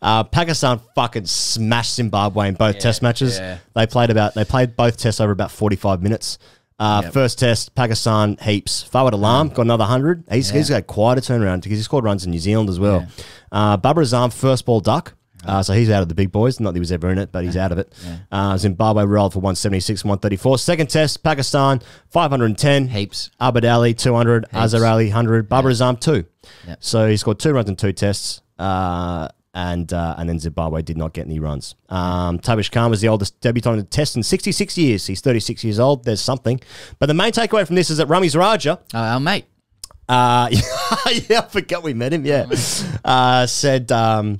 Pakistan fucking smashed Zimbabwe in both test matches. Yeah. They played both tests over about 45 minutes. First test, Pakistan heaps. Fawad Alam got another 100. He's got quite a turnaround because he scored runs in New Zealand as well. Babar Azam, first ball duck. So he's out of the big boys. Not that he was ever in it, but he's out of it. Zimbabwe rolled for 176 and 134. Second test, Pakistan, 510. Heaps. Abid Ali, 200. Heaps. Azhar Ali, 100. Babar Azam, 2. Yep. So he scored 2 runs in 2 tests. And then Zimbabwe did not get any runs. Tabish Khan was the oldest debutant in the test in 66 years. He's 36 years old. There's something. But the main takeaway from this is that Ramiz Raja... our mate. I forgot we met him, said...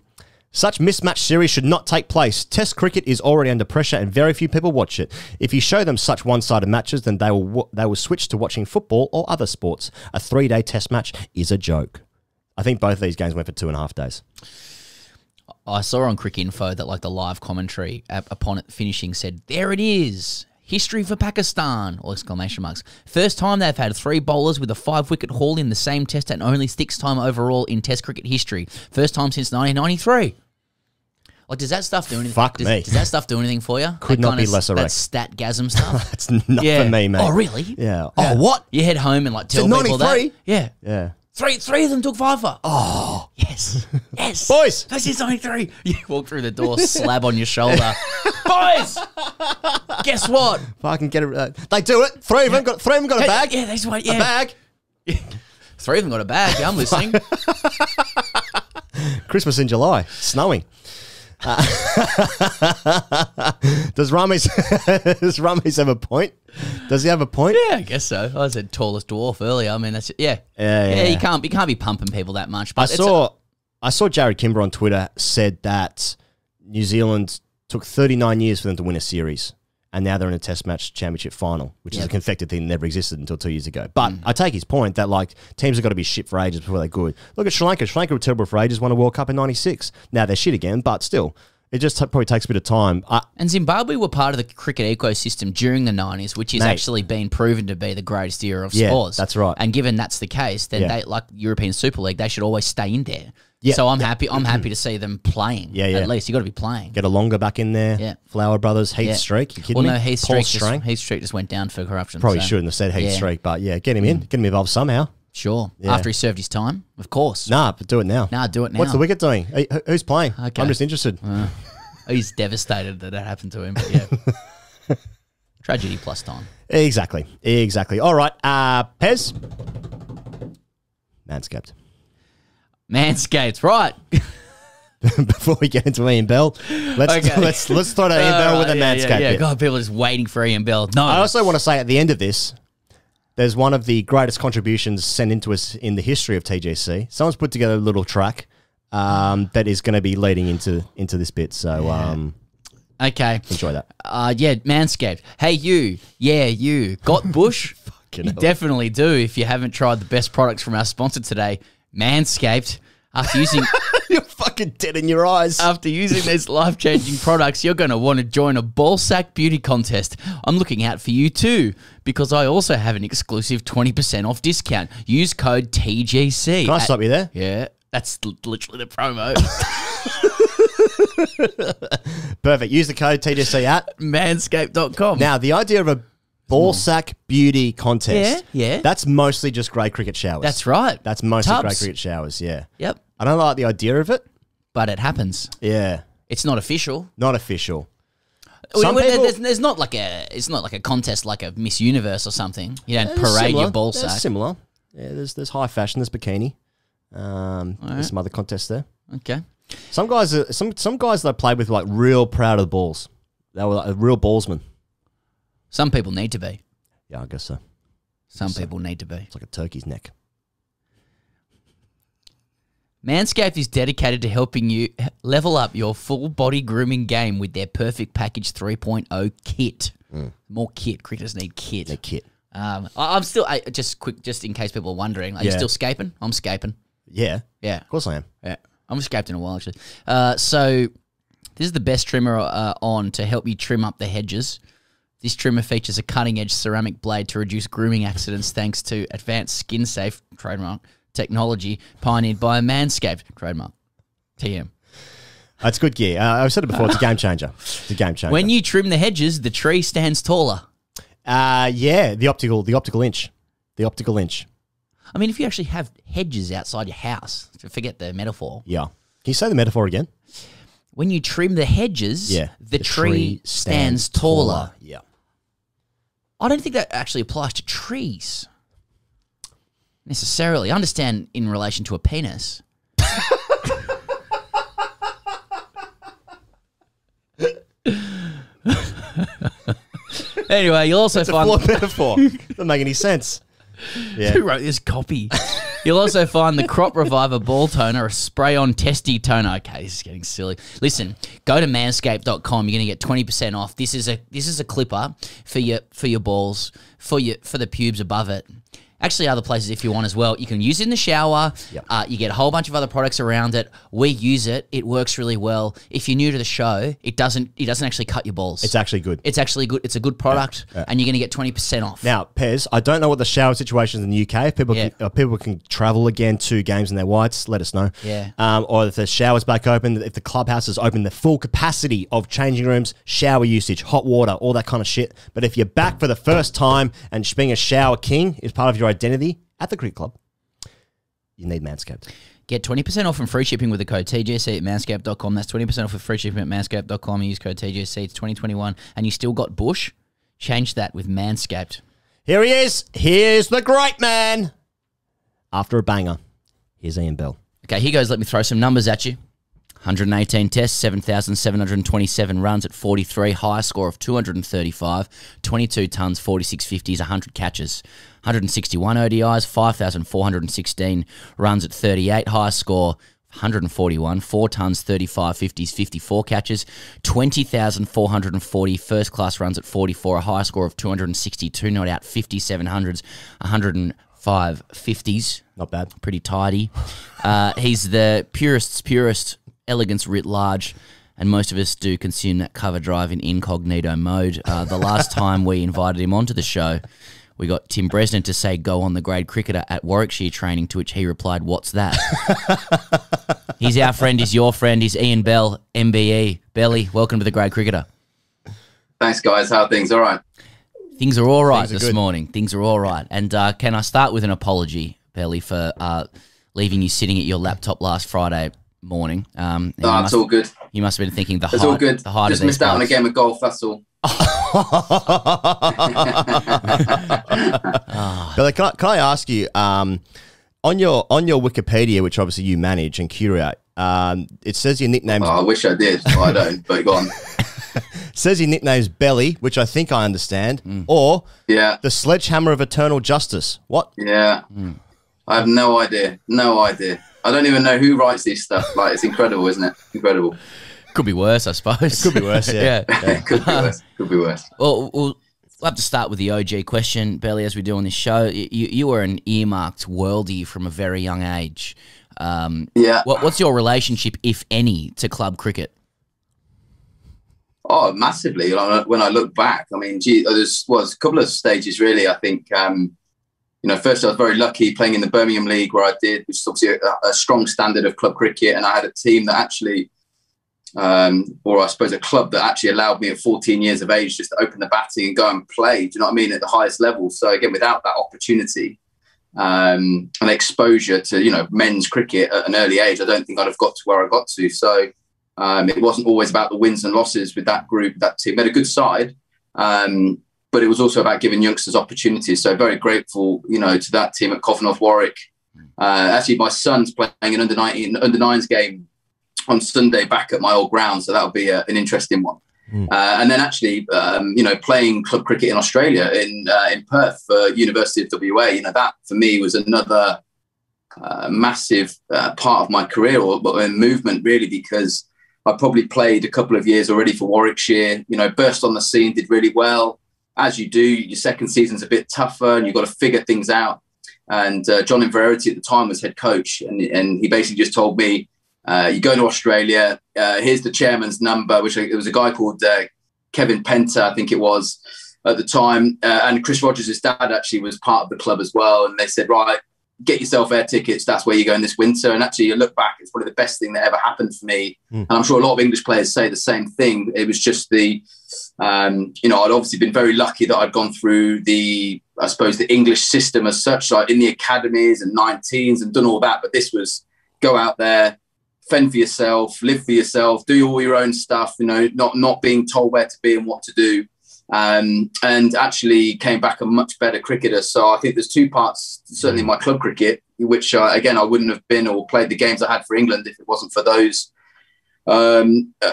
such mismatched series should not take place. Test cricket is already under pressure and very few people watch it. If you show them such one-sided matches, then they will switch to watching football or other sports. A 3-day test match is a joke. I think both of these games went for 2.5 days. I saw on Crick Info that, like, the live commentary upon it finishing said, there it is. History for Pakistan, or exclamation marks. First time they've had 3 bowlers with a 5-wicket haul in the same test and only 6th time overall in test cricket history. First time since 1993. Like, does that stuff do anything? Fuck me. Does that stuff do anything for you? Could not be less erect. That statgasm stuff? That's not for me, mate. Oh, really? Yeah. Oh, what? You head home and, like, tell people that? Yeah. Yeah. Three of them took 5-for. Oh. Yes. Yes. Boys. This is only 3. You walk through the door, slab on your shoulder. Boys. Guess what? Fucking get it. They do it. 3 of them got a bag. Yeah, that's what. A bag. 3 of them got a bag. Yeah, I'm listening. Christmas in July. Snowing. Does Ramiz have a point? Does he have a point? Yeah, I guess so. I said tallest dwarf earlier. I mean, that's yeah. You can't be pumping people that much. But I saw Jared Kimber on Twitter said that New Zealand took 39 years for them to win a series, and now they're in a Test match championship final, which is a confected thing that never existed until 2 years ago. But I take his point that, like, teams have got to be shit for ages before they're good. Look at Sri Lanka. Sri Lanka were terrible for ages, won a World Cup in 96. Now they're shit again, but still. It just probably takes a bit of time. And Zimbabwe were part of the cricket ecosystem during the 90s, which has actually been proven to be the greatest era of sports. That's right. And given that's the case, then they, like European Super League, they should always stay in there. Yeah. So I'm happy to see them playing. Yeah. At least you got to be playing. Get a longer back in there. Yeah. Flower Brothers, Heath Streak. You kidding me? Well, no, Heath Streak just went down for corruption. Probably shouldn't have said Heath Streak, but get him in. Get him involved somehow. Sure. Yeah. After he served his time, of course. Nah, but do it now. Do it now. What's the wicket doing? Who's playing? Okay. I'm just interested. He's devastated that happened to him, but yeah. Tragedy plus time. Exactly. All right, Pez. Manscaped, right. before we get into Ian Bell, let's start Ian Bell with a Manscaped. Yeah, bit. God, people are just waiting for Ian Bell. No. I also want to say at the end of this, there's one of the greatest contributions sent into us in the history of TGC. Someone's put together a little track that is going to be leading into this bit. So, okay. Enjoy that. Yeah, Manscaped. Hey, you. Yeah, you. Got bush? You definitely do if you haven't tried the best products from our sponsor today, Manscaped. After using... You're fucking dead in your eyes. After using these life-changing products, you're going to want to join a ball sack beauty contest. I'm looking out for you too, because I also have an exclusive 20% off discount. Use code TGC. Can I stop you there? Yeah, that's literally the promo. Perfect. Use the code TGC at manscaped.com. Now, the idea of a ball sack beauty contest. Yeah. That's mostly just grade cricket showers. That's right. That's mostly Tubs. grade cricket showers, yeah. Yep. I don't like the idea of it. But it happens. Yeah. It's not official. Not official. There's not like it's not like a contest like a Miss Universe or something. You don't parade your ball sack. Similar. Yeah, there's high fashion, there's bikini. There's some other contests there. Okay. Some guys that I played with were like real proud of the balls. They were like real ballsmen. Some people need to be. Yeah, I guess so. Some people need to be. It's like a turkey's neck. Manscaped is dedicated to helping you level up your full body grooming game with their Perfect Package 3.0 kit. More kit. Cricketers need kit. Need kit. I'm still just in case people are wondering. Are you still scaping? I'm scaping. Yeah. Yeah. Of course I am. Yeah. I'm scaped in a while actually. So this is the best trimmer on to help you trim up the hedges. This trimmer features a cutting-edge ceramic blade to reduce grooming accidents thanks to advanced skin-safe, trademark, technology pioneered by Manscaped, trademark, TM. That's good gear. I've said it before, it's a game changer. It's a game changer. When you trim the hedges, the tree stands taller. Yeah, the optical inch. The optical inch. I mean, if you actually have hedges outside your house, forget the metaphor. Yeah. Can you say the metaphor again? When you trim the hedges, the tree stands taller. Yeah. I don't think that actually applies to trees necessarily. I understand in relation to a penis. Anyway, you'll also find a flawed metaphor. Doesn't make any sense. Yeah. Who wrote this copy? You'll also find the Crop Reviver Ball Toner, a spray-on testy toner. Okay, this is getting silly. Listen, go to manscaped.com. You're going to get 20% off. This is a clipper for your balls, for the pubes above it. Actually, other places if you want as well. You can use it in the shower. Yep. You get a whole bunch of other products around it. We use it. It works really well. If you're new to the show, it doesn't actually cut your balls. It's actually good. It's actually good. It's a good product, and you're going to get 20% off. Now, Pez, I don't know what the shower situation is in the UK. If people can travel again to games in their whites, let us know. Yeah. Or if the shower's back open, if the clubhouse is open, the full capacity of changing rooms, shower usage, hot water, all that kind of shit. But if you're back for the first time and being a shower king is part of your identity at the cricket club, you need Manscaped. Get 20% off and free shipping with the code TGC at manscaped.com. That's 20% off with free shipping at manscaped.com. And use code TGC. It's 2021 and you still got bush. Change that with Manscaped. Here he is. Here's the great man. After a banger, here's Ian Bell. Okay, here goes. Let me throw some numbers at you. 118 tests, 7,727 runs at 43, high score of 235, 22 tons, 46 50s, 100 catches. 161 ODIs, 5,416 runs at 38, high score 141, 4 tons, 35 50s, 54 catches. 20,440 first-class runs at 44, a high score of 262, not out, 57 hundreds, 105 50s. Not bad. Pretty tidy. He's the purist's purist, elegance writ large, and most of us do consume that cover drive in incognito mode. The last time we invited him onto the show, we got Tim Bresnan to say, go on the grade cricketer at Warwickshire training, to which he replied, what's that? He's our friend, he's your friend, he's Ian Bell, MBE. Belly, welcome to the grade cricketer. Thanks, guys. How are things? All right? Things are all right this morning. Things are all right. And can I start with an apology, Belly, for leaving you sitting at your laptop last Friday morning? It's all good. You must have been thinking it's all good. Just missed out on a game of golf, that's all. Billy, can I ask you, on your Wikipedia, which obviously you manage and curate, It says your nickname's... Oh, I wish I did. Well, I don't, but go on. Says your nickname's Belly, which I think I understand, or the Sledgehammer of Eternal Justice. What? Yeah. I have no idea. No idea. I don't even know who writes these stuff. Like, it's incredible, isn't it? Incredible. Could be worse, I suppose. Could be worse, yeah. Could be worse. Could be worse. Well, we'll have to start with the OG question, Belly, as we do on this show. You were an earmarked worldie from a very young age. What's your relationship, if any, to club cricket? Oh, massively. When I look back, I mean, there was a couple of stages, really. I think, first I was very lucky playing in the Birmingham League where I did, which is obviously a strong standard of club cricket. And I had a team that actually, or I suppose a club that actually allowed me at 14 years of age just to open the batting and go and play, do you know what I mean, at the highest level. So again, without that opportunity and exposure to, men's cricket at an early age, I don't think I'd have got to where I got to. So it wasn't always about the wins and losses with that group, that team. We had a good side, but it was also about giving youngsters opportunities. So very grateful, to that team at Cowan of Warwick. Actually, my son's playing an under 9s game on Sunday back at my old ground, so that'll be an interesting one. And then actually, playing club cricket in Australia in Perth for University of WA, that for me was another massive part of my career or movement, really, because I probably played a couple of years already for Warwickshire, burst on the scene, did really well. As you do, your second season's a bit tougher and you've got to figure things out. And John Inverarity at the time was head coach. And he basically just told me, you go to Australia, here's the chairman's number, which it was a guy called Kevin Penta, I think it was at the time. And Chris Rogers' dad actually was part of the club as well. And they said, right, get yourself air tickets. That's where you're going this winter. And actually, you look back, it's probably the best thing that ever happened for me. And I'm sure a lot of English players say the same thing. It was just I'd obviously been very lucky that I'd gone through the English system as such, like in the academies and 19s and done all that. But this was go out there, fend for yourself, live for yourself, do all your own stuff, not being told where to be and what to do. And actually came back a much better cricketer. So I think there's two parts, certainly in my club cricket, which, again, I wouldn't have been or played the games I had for England if it wasn't for those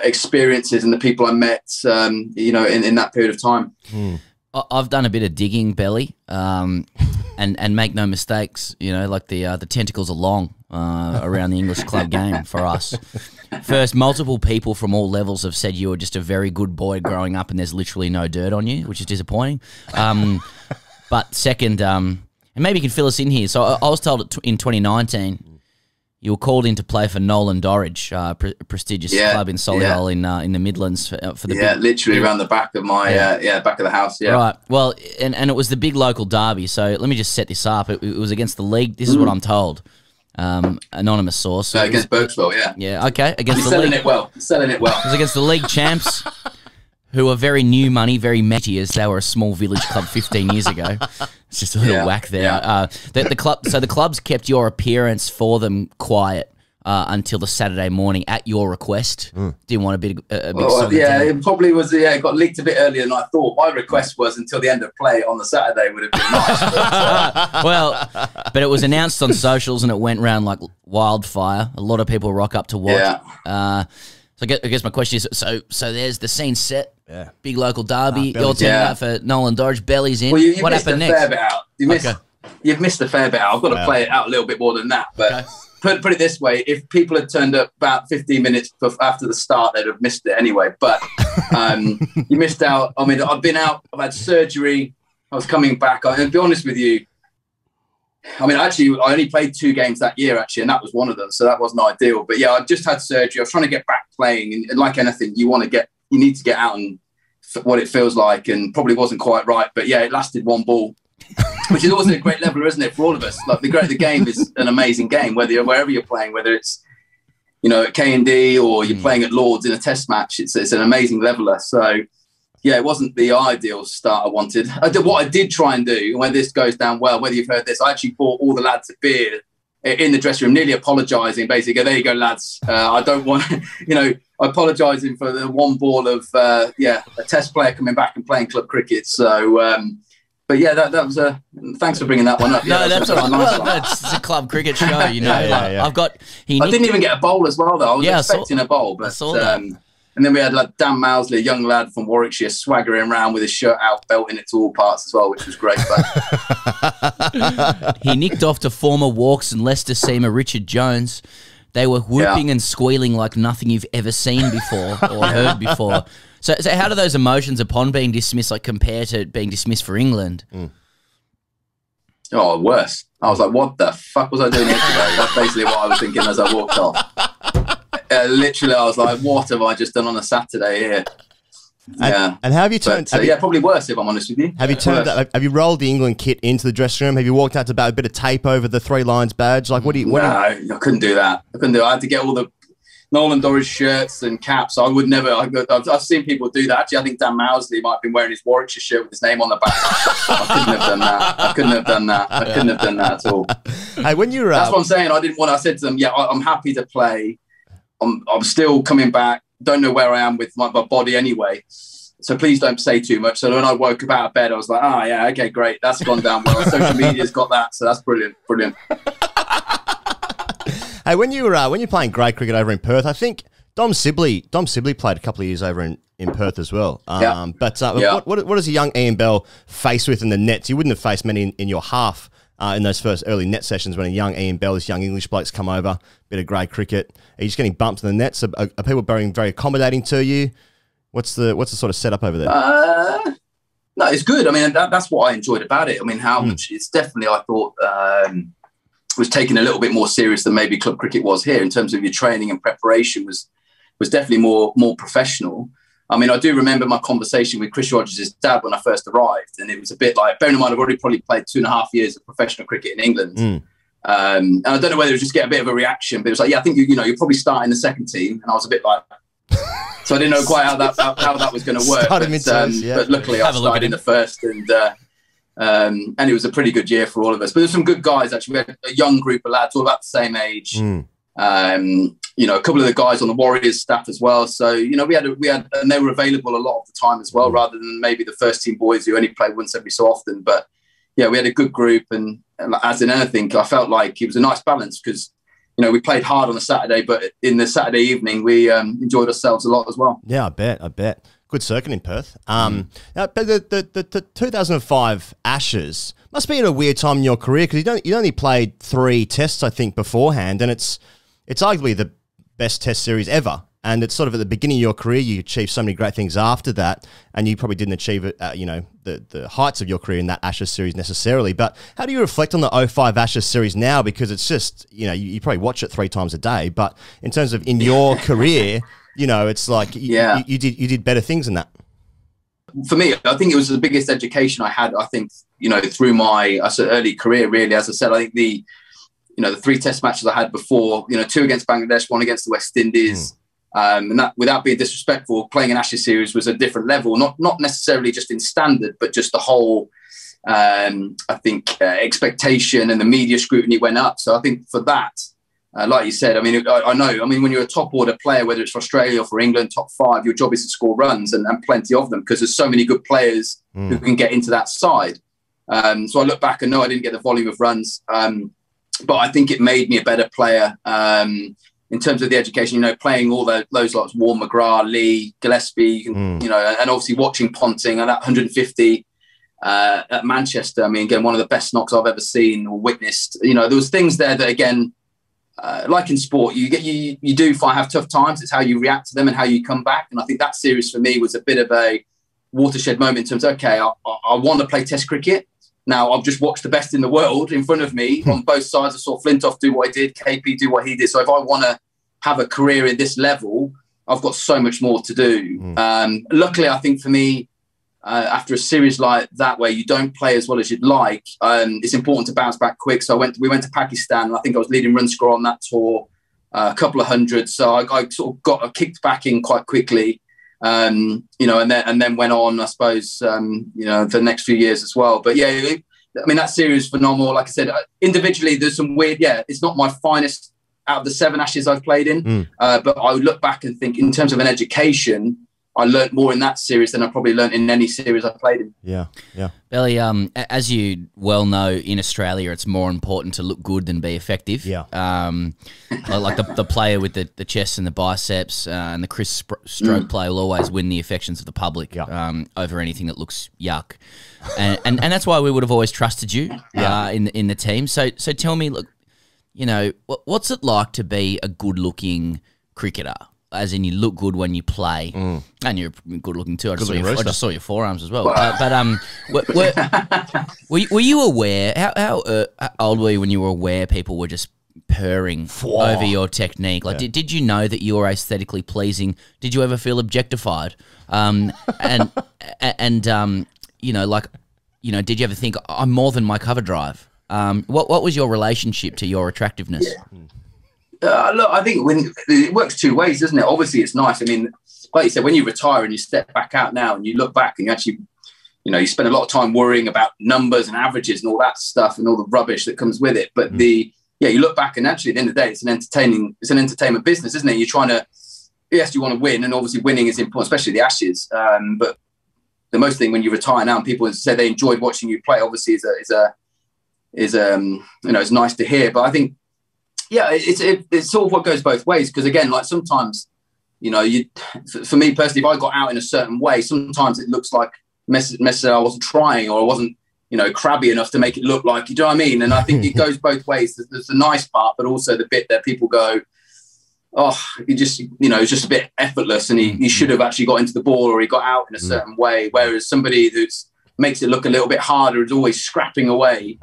experiences and the people I met, in that period of time. I've done a bit of digging, Belly, and make no mistakes, the tentacles are long around the English club game for us. First, multiple people from all levels have said you were just a very good boy growing up and there's literally no dirt on you, which is disappointing. But second, and maybe you can fill us in here. So I was told in 2019 you were called in to play for Nolan Dorridge, prestigious club in Solihull in the Midlands for the literally around the back of my back of the house. Yeah, right. Well, and it was the big local derby. So let me just set this up. It was against the league. This is what I'm told. Anonymous source. No, against Berkswell, yeah. Yeah, okay. Against the selling league. it well. Selling it well. It was against the league champs, who are very new money, very meaty, as they were a small village club 15 years ago. It's just a little whack there. Yeah. The clubs kept your appearance for them quiet until the Saturday morning at your request. Didn't want a big song. Yeah, it probably was. Yeah, it got leaked a bit earlier than I thought. My request was until the end of play on the Saturday would have been nice. Well, but it was announced on socials and it went round like wildfire. A lot of people rock up to watch. Yeah. So I guess my question is: so there's the scene set. Yeah. Big local derby. You're turning out for Nolan Dorridge. Belly's in. Well, what happened next? Fair bit out. You've missed a fair bit out. I've got to play it out a little bit more than that, but. Okay. Put it this way, if people had turned up about 15 minutes after the start, they'd have missed it anyway. But you missed out. I mean, I've been out, I've had surgery, I was coming back. I'll be honest with you. I mean, actually, I only played 2 games that year, actually, and that was one of them. So that wasn't ideal. But yeah, I just had surgery. I was trying to get back playing. And like anything, you need to get out and what it feels like, and probably wasn't quite right. But yeah, it lasted one ball. Which is also a great leveler, isn't it, for all of us? Like the game is an amazing game, wherever you're playing, whether it's at K&D or you're playing at Lords in a Test match. It's an amazing leveler. So yeah, it wasn't the ideal start I wanted. What I did try and do, when this goes down well, whether you've heard this, I actually bought all the lads a beer in the dressing room, nearly apologising. Basically, there you go, lads. I don't want, apologising for the one ball of a Test player coming back and playing club cricket. So. but yeah, that was a. Thanks for bringing that one up. No, Yeah, that's all right. nice Well, one. it's a club cricket show, you know. Yeah. I've got. I didn't even get a bowl as well, though. I was expecting a bowl, but I saw that. and then we had like Dan Mousley, a young lad from Warwickshire, swaggering around with his shirt out, belting it to all parts as well, which was great. He nicked off to former Walks and Leicester seamer Richard Jones. They were whooping and squealing like nothing you've ever seen before or heard before. So how do those emotions upon being dismissed like compare to being dismissed for England? Oh, worse. I was like, what the fuck was I doing here today? That's basically what I was thinking as I walked off. Literally, I was like, what have I just done on a Saturday here? Yeah. And how have you turned? Probably worse if I'm honest with you. Have you turned? Have you rolled the England kit into the dressing room? Have you walked out to about a bit of tape over the 3 Lions badge? Like, I couldn't do that. I had to get all the Nolan Dorris shirts and caps. I would never. I've seen people do that. Actually, I think Dan Mousley might have been wearing his Warwickshire shirt with his name on the back. I couldn't have done that at all. Hey, when you were that's what I'm saying. I said to them, yeah, I'm happy to play. I'm still coming back. Don't know where I am with my body anyway. So please don't say too much. So when I woke up out of bed, I was like, yeah, okay, great. That's gone down well. Social media's got that. So that's brilliant. Hey, when you're playing grade cricket over in Perth, I think Dom Sibley played a couple of years over in Perth as well. What does a young Ian Bell face with in the nets? You wouldn't have faced many in your half in those first early net sessions when a young Ian Bell, this young English bloke's come over, bit of grade cricket. Are you just getting bumped in the nets? Are people being very accommodating to you? What's the sort of setup over there? No, it's good. I mean, that's what I enjoyed about it. I mean, how much it's definitely, I thought, was taken a little bit more serious than maybe club cricket was here in terms of your training and preparation was definitely more professional. I mean, I do remember my conversation with Chris Rogers' dad when I first arrived, and it was a bit like, bearing in mind, I've already probably played 2.5 years of professional cricket in England. And I don't know whether it was just get a bit of a reaction, but it was like, yeah, I think you're probably starting the second team. And I was a bit like, so I didn't know quite how that was going to work. But luckily I started in the first, and it was a pretty good year for all of us. But there's some good guys, actually. We had a young group of lads, all about the same age. A couple of the guys on the Warriors staff as well. So, we had, and they were available a lot of the time as well, rather than maybe the first team boys who only played once every so often. But yeah, we had a good group. And as in anything, I felt like it was a nice balance because, we played hard on a Saturday, but in the Saturday evening, we enjoyed ourselves a lot as well. Yeah, I bet. Good circuit in Perth. But the 2005 Ashes must be at a weird time in your career because you only played 3 tests, I think, beforehand, and it's arguably the best test series ever. And it's sort of at the beginning of your career, you achieved so many great things after that, and you probably didn't achieve it, the heights of your career in that Ashes series necessarily. But how do you reflect on the 05 Ashes series now? Because it's just, you probably watch it 3 times a day, but in terms of in your career, it's like you did better things than that. For me, I think it was the biggest education I had, I think, through my early career, really. As I said, I think the 3 test matches I had before, 2 against Bangladesh, 1 against the West Indies, and that, without being disrespectful, playing an Ashes series was a different level, not necessarily just in standard, but just the whole, expectation and the media scrutiny went up. So I think for that, like you said, I mean, I know. I mean, when you're a top order player, whether it's for Australia or for England, top 5, your job is to score runs and plenty of them because there's so many good players who can get into that side. So I look back and know I didn't get the volume of runs, but I think it made me a better player in terms of the education. Playing all those lots, Warren McGrath, Lee, Gillespie, and obviously watching Ponting and that 150 at Manchester. I mean, again, one of the best knocks I've ever seen or witnessed. There was things there that again. Like in sport, you do have tough times. It's how you react to them and how you come back. And I think that series for me was a bit of a watershed moment in terms of, okay, I want to play Test cricket. Now I've just watched the best in the world in front of me on both sides. I saw Flintoff do what he did, KP do what he did. So if I want to have a career at this level, I've got so much more to do. Luckily, I think for me, after a series like that where you don't play as well as you'd like, it's important to bounce back quick. So we went to Pakistan, and I think I was leading run score on that tour, a couple of hundred. So I sort of got kicked back in quite quickly, and then went on, I suppose, for the next few years as well. But yeah, I mean, that series is phenomenal. Like I said, individually, there's some weird, it's not my finest out of the 7 Ashes I've played in, but I would look back and think in terms of an education, I learnt more in that series than I probably learnt in any series I played in. Yeah, yeah. Belly, as you well know, in Australia, it's more important to look good than be effective. Yeah. Like the player with the chest and the biceps and the crisp stroke play will always win the affections of the public over anything that looks yuck. And that's why we would have always trusted you in the team. So tell me, look, you know, what's it like to be a good-looking cricketer? As in, you look good when you play, and you're good looking too. I just saw your forearms as well. Were you aware? How old were you when you were aware people were just purring over your technique? Like, did you know that you were aesthetically pleasing? Did you ever feel objectified? And you know, like, you know, did you ever think I'm more than my cover drive? What was your relationship to your attractiveness? Yeah. Look, I think when it works two ways, doesn't it? Obviously, it's nice. I mean, like you said, when you retire and you step back out now and you look back and you actually, you know, you spend a lot of time worrying about numbers and averages and all that stuff and all the rubbish that comes with it. But you look back and actually at the end of the day, it's an entertainment business, isn't it? You're trying to, yes, you want to win, and obviously winning is important, especially the Ashes. But the most thing when you retire now and people say they enjoyed watching you play, obviously is it's nice to hear. But I think, yeah, it's sort of what goes both ways. Because again, like sometimes, you know, for me personally, if I got out in a certain way, sometimes it looks like I wasn't trying, or I wasn't, you know, crabby enough to make it look like, you know what I mean? And I think it goes both ways. There's the nice part, but also the bit that people go, oh, he just, you know, it's just a bit effortless, and he should have actually got into the ball, or he got out in a certain way. Whereas somebody that makes it look a little bit harder is always scrapping away.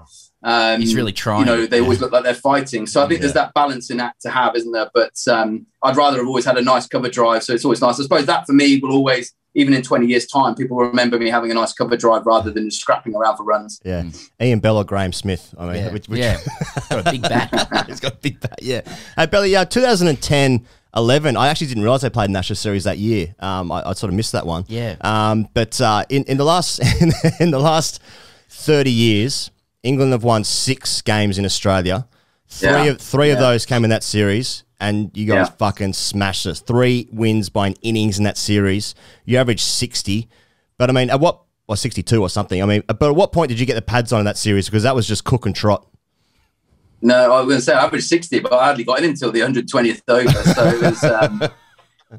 He's really trying. You know, they always look like they're fighting. So I think there's that balancing act to have, isn't there? But I'd rather have always had a nice cover drive. So it's always nice. I suppose that for me will always, even in 20 years' time, people will remember me having a nice cover drive rather than just scrapping around for runs. Yeah. Ian Bell or Graham Smith. I mean, which got a big bat. He's got a big bat, yeah. Hey, Belly, 2010-11, I actually didn't realise they played National Series that year. I sort of missed that one. Yeah. But in the last in the last 30 years, England have won 6 games in Australia. Three of those came in that series, and you guys fucking smashed us. 3 wins by an innings in that series. You averaged 60. But I mean, 62 or something. I mean, but at what point did you get the pads on in that series? Because that was just cook and trot. No, I was going to say I averaged 60, but I hardly got in until the 120th over. So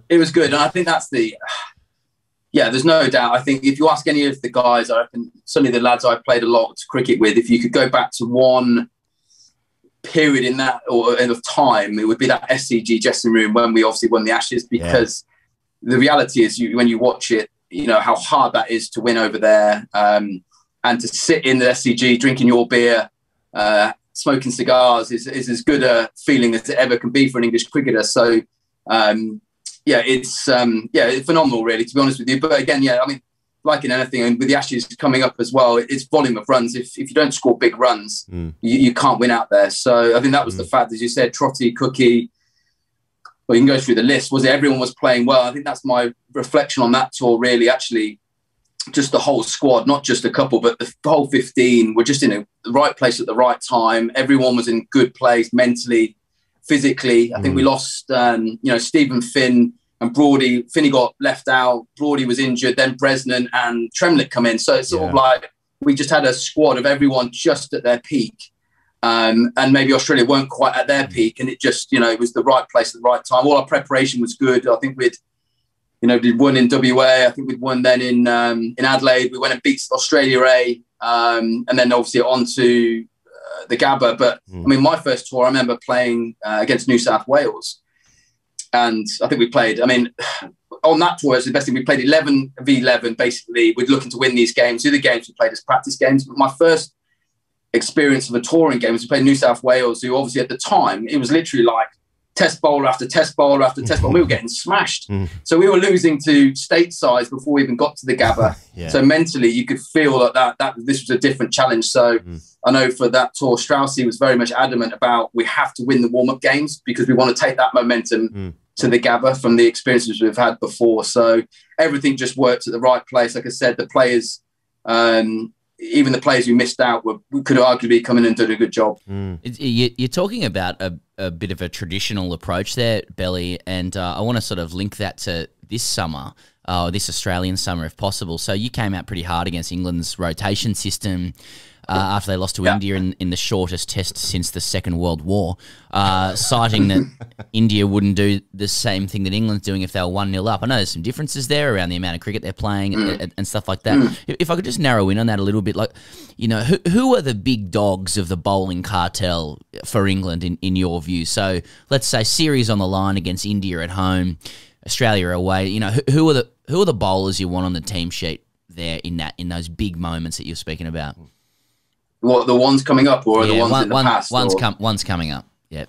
it was good. And I think that's there's no doubt. I think if you ask any of the guys, I reckon certainly the lads I played a lot of cricket with, if you could go back to one period in that or end of time, it would be that SCG dressing room when we obviously won the Ashes, because the reality is when you watch it, you know how hard that is to win over there, and to sit in the SCG drinking your beer, smoking cigars is as good a feeling as it ever can be for an English cricketer. So it's phenomenal, really, to be honest with you. But again, I mean, like in anything, and with the Ashes coming up as well, it's volume of runs. If you don't score big runs, you can't win out there. So I think that was the fact, as you said, Trotty, Cookie. Well, you can go through the list. Was it everyone was playing well? I think that's my reflection on that tour, really. Actually, just the whole squad, not just a couple, but the whole 15 were just in the right place at the right time. Everyone was in good place mentally, physically. I think we lost, Stephen Finn and Broady. Finney got left out. Broady was injured. Then Bresnan and Tremlett come in. So it's sort of like we just had a squad of everyone just at their peak. And maybe Australia weren't quite at their peak. And it just, it was the right place at the right time. All our preparation was good. I think we'd won in WA. I think we'd won then in Adelaide. We went and beat Australia A. And then obviously on to the Gabba. But I mean, my first tour, I remember playing against New South Wales. And I think we played, on that tour, it's the best thing. We played 11v11, basically. We're looking to win these games. The other games we played as practice games. But my first experience of a touring game was we played New South Wales, who obviously at the time, it was literally like test bowler after test bowler after test bowler. We were getting smashed. So we were losing to state size before we even got to the Gabba. So mentally, you could feel that this was a different challenge. So I know for that tour, Straussy was very much adamant about we have to win the warm-up games because we want to take that momentum to the Gabba from the experiences we've had before. So everything just worked at the right place. Like I said, the players, even the players who missed out, could arguably come in and do a good job. You're talking about a bit of a traditional approach there, Belly, and I want to sort of link that to this summer, this Australian summer, if possible. So you came out pretty hard against England's rotation system after they lost to India in the shortest test since the Second World War, citing that India wouldn't do the same thing that England's doing if they were 1-0 up. I know there's some differences there around the amount of cricket they're playing and stuff like that. If I could just narrow in on that a little bit, like, who are the big dogs of the bowling cartel for England in your view? So let's say series on the line against India at home, Australia away. Who are the bowlers you want on the team sheet there in those big moments that you're speaking about? What, the ones coming up or the ones in the past? One's coming up, yeah.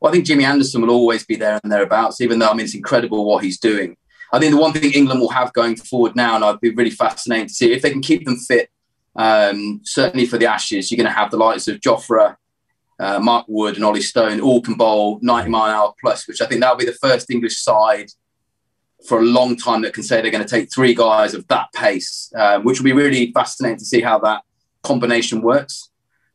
Well, I think Jimmy Anderson will always be there and thereabouts, even though, it's incredible what he's doing. I think the one thing England will have going forward now, and I'd be really fascinated to see, if they can keep them fit, certainly for the Ashes, you're going to have the likes of Jofra, Mark Wood and Ollie Stone, all can bowl 90-mile-an-hour plus, which I think that'll be the first English side for a long time that can say they're going to take 3 guys of that pace, which will be really fascinating to see how that combination works.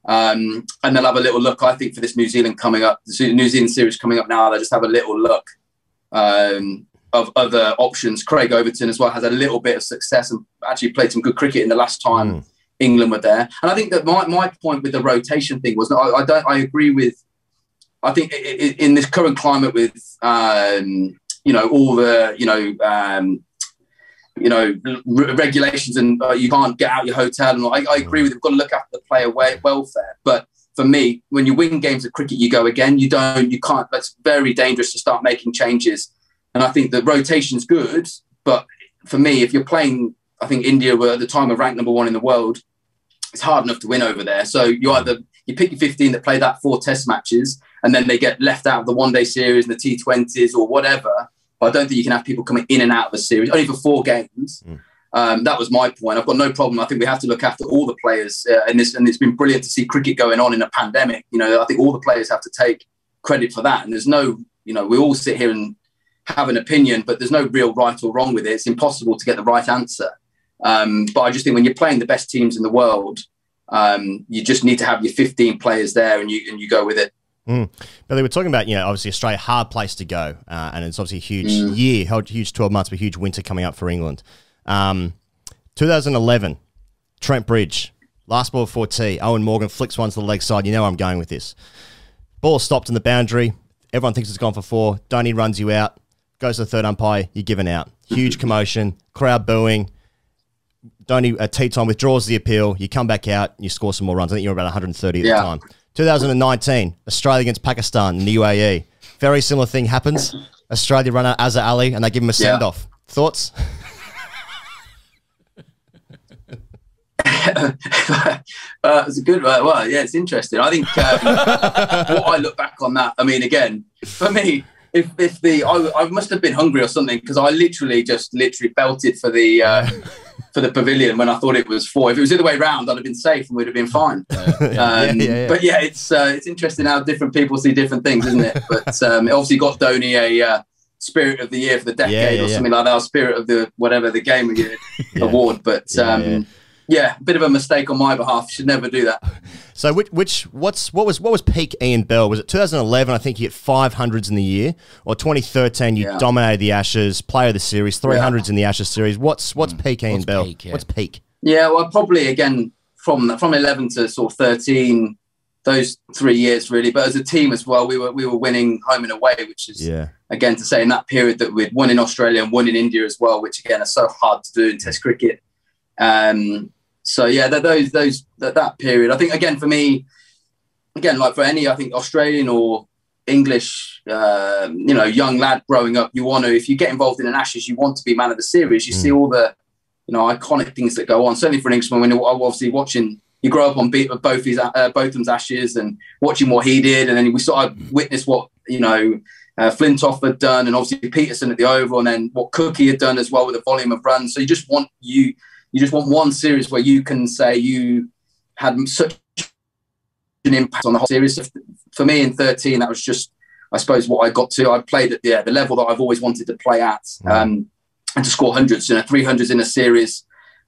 And they'll have a little look, I think, for this New Zealand coming up, the New Zealand series coming up now. They'll just have a little look of other options. Craig Overton as well has a little bit of success and actually played some good cricket in the last time England were there. And I think that my point with the rotation thing was, I agree with, I think in this current climate with, all the, regulations and you can't get out your hotel. And I agree with it. We've got to look after the player welfare. But for me, when you win games of cricket, you go again. You can't. That's very dangerous to start making changes. And I think the rotation's good. But for me, if you're playing, I think India were at the time ranked number 1 in the world. It's hard enough to win over there. So you pick your 15 that play that 4 test matches, and then they get left out of the one-day series and the T20s or whatever. I don't think you can have people coming in and out of a series, only for 4 games. That was my point. I've got no problem. I think we have to look after all the players in this, and it's been brilliant to see cricket going on in a pandemic. I think all the players have to take credit for that. And there's no, we all sit here and have an opinion, but there's no real right or wrong with it. It's impossible to get the right answer. But I just think when you're playing the best teams in the world, you just need to have your 15 players there and you go with it. But they were talking about, obviously Australia, hard place to go. And it's obviously a huge year, huge 12 months, but huge winter coming up for England. 2011, Trent Bridge, last ball before tee. Owen Morgan flicks one to the leg side. You know where I'm going with this. Ball stopped in the boundary. Everyone thinks it's gone for 4. Donny runs you out. Goes to the third umpire. You're given out. Huge commotion. Crowd booing. Donny at tee time withdraws the appeal. You come back out. You score some more runs. I think you're about 130 at the time. 2019, Australia against Pakistan in the UAE. Very similar thing happens. Australia run out Azhar Ali and they give him a send-off. Thoughts? It's a good one. Well, yeah, it's interesting. I think what I look back on that, again, for me, I must have been hungry or something because I literally belted for the pavilion when I thought it was 4. If it was the other way around, I'd have been safe and we'd have been fine. But yeah, it's interesting how different people see different things, isn't it? But it obviously got Dhoni a Spirit of the Year for the decade or something like that, or Spirit of the whatever the game of the year award. But a bit of a mistake on my behalf. Should never do that. So what was peak Ian Bell? Was it 2011? I think you hit 500s in the year, or 2013 you dominated the Ashes, player of the series, 300s in the Ashes series. What's peak Ian Bell? What's peak? Yeah, well, probably again from 11 to sort of 13, those 3 years really. But as a team as well, we were winning home and away, which is again to say in that period that we'd won in Australia and won in India as well, which again are so hard to do in Test cricket. So yeah, that period. I think again for me, like for any, I think Australian or English, young lad growing up, you want to, if you get involved in an Ashes, you want to be man of the series. You see all the, iconic things that go on. Certainly for an Englishman, when you're obviously watching, you grow up on Botham's Ashes and watching what he did, and then we sort of witnessed what Flintoff had done, and obviously Peterson at the Oval, and then what Cookie had done as well with the volume of runs. So you just want one series where you can say you had such an impact on the whole series. For me in 13, that was just, I suppose, what I got to. I played at the level that I've always wanted to play at, and to score hundreds, 300s in a series,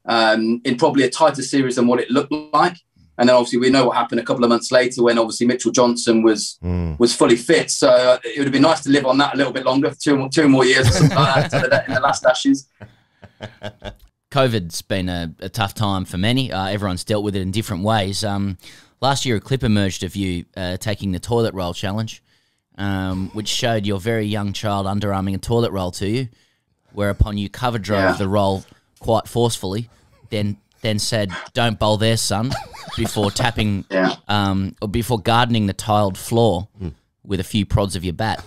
in probably a tighter series than what it looked like. And then obviously we know what happened a couple of months later when obviously Mitchell Johnson was fully fit. So it would have been nice to live on that a little bit longer, two more years or something like that in the last Ashes. COVID's been a tough time for many. Everyone's dealt with it in different ways. Last year, a clip emerged of you taking the toilet roll challenge, which showed your very young child underarming a toilet roll to you, whereupon you cover drove the roll quite forcefully, then said, "Don't bowl there, son," before tapping or before gardening the tiled floor with a few prods of your bat.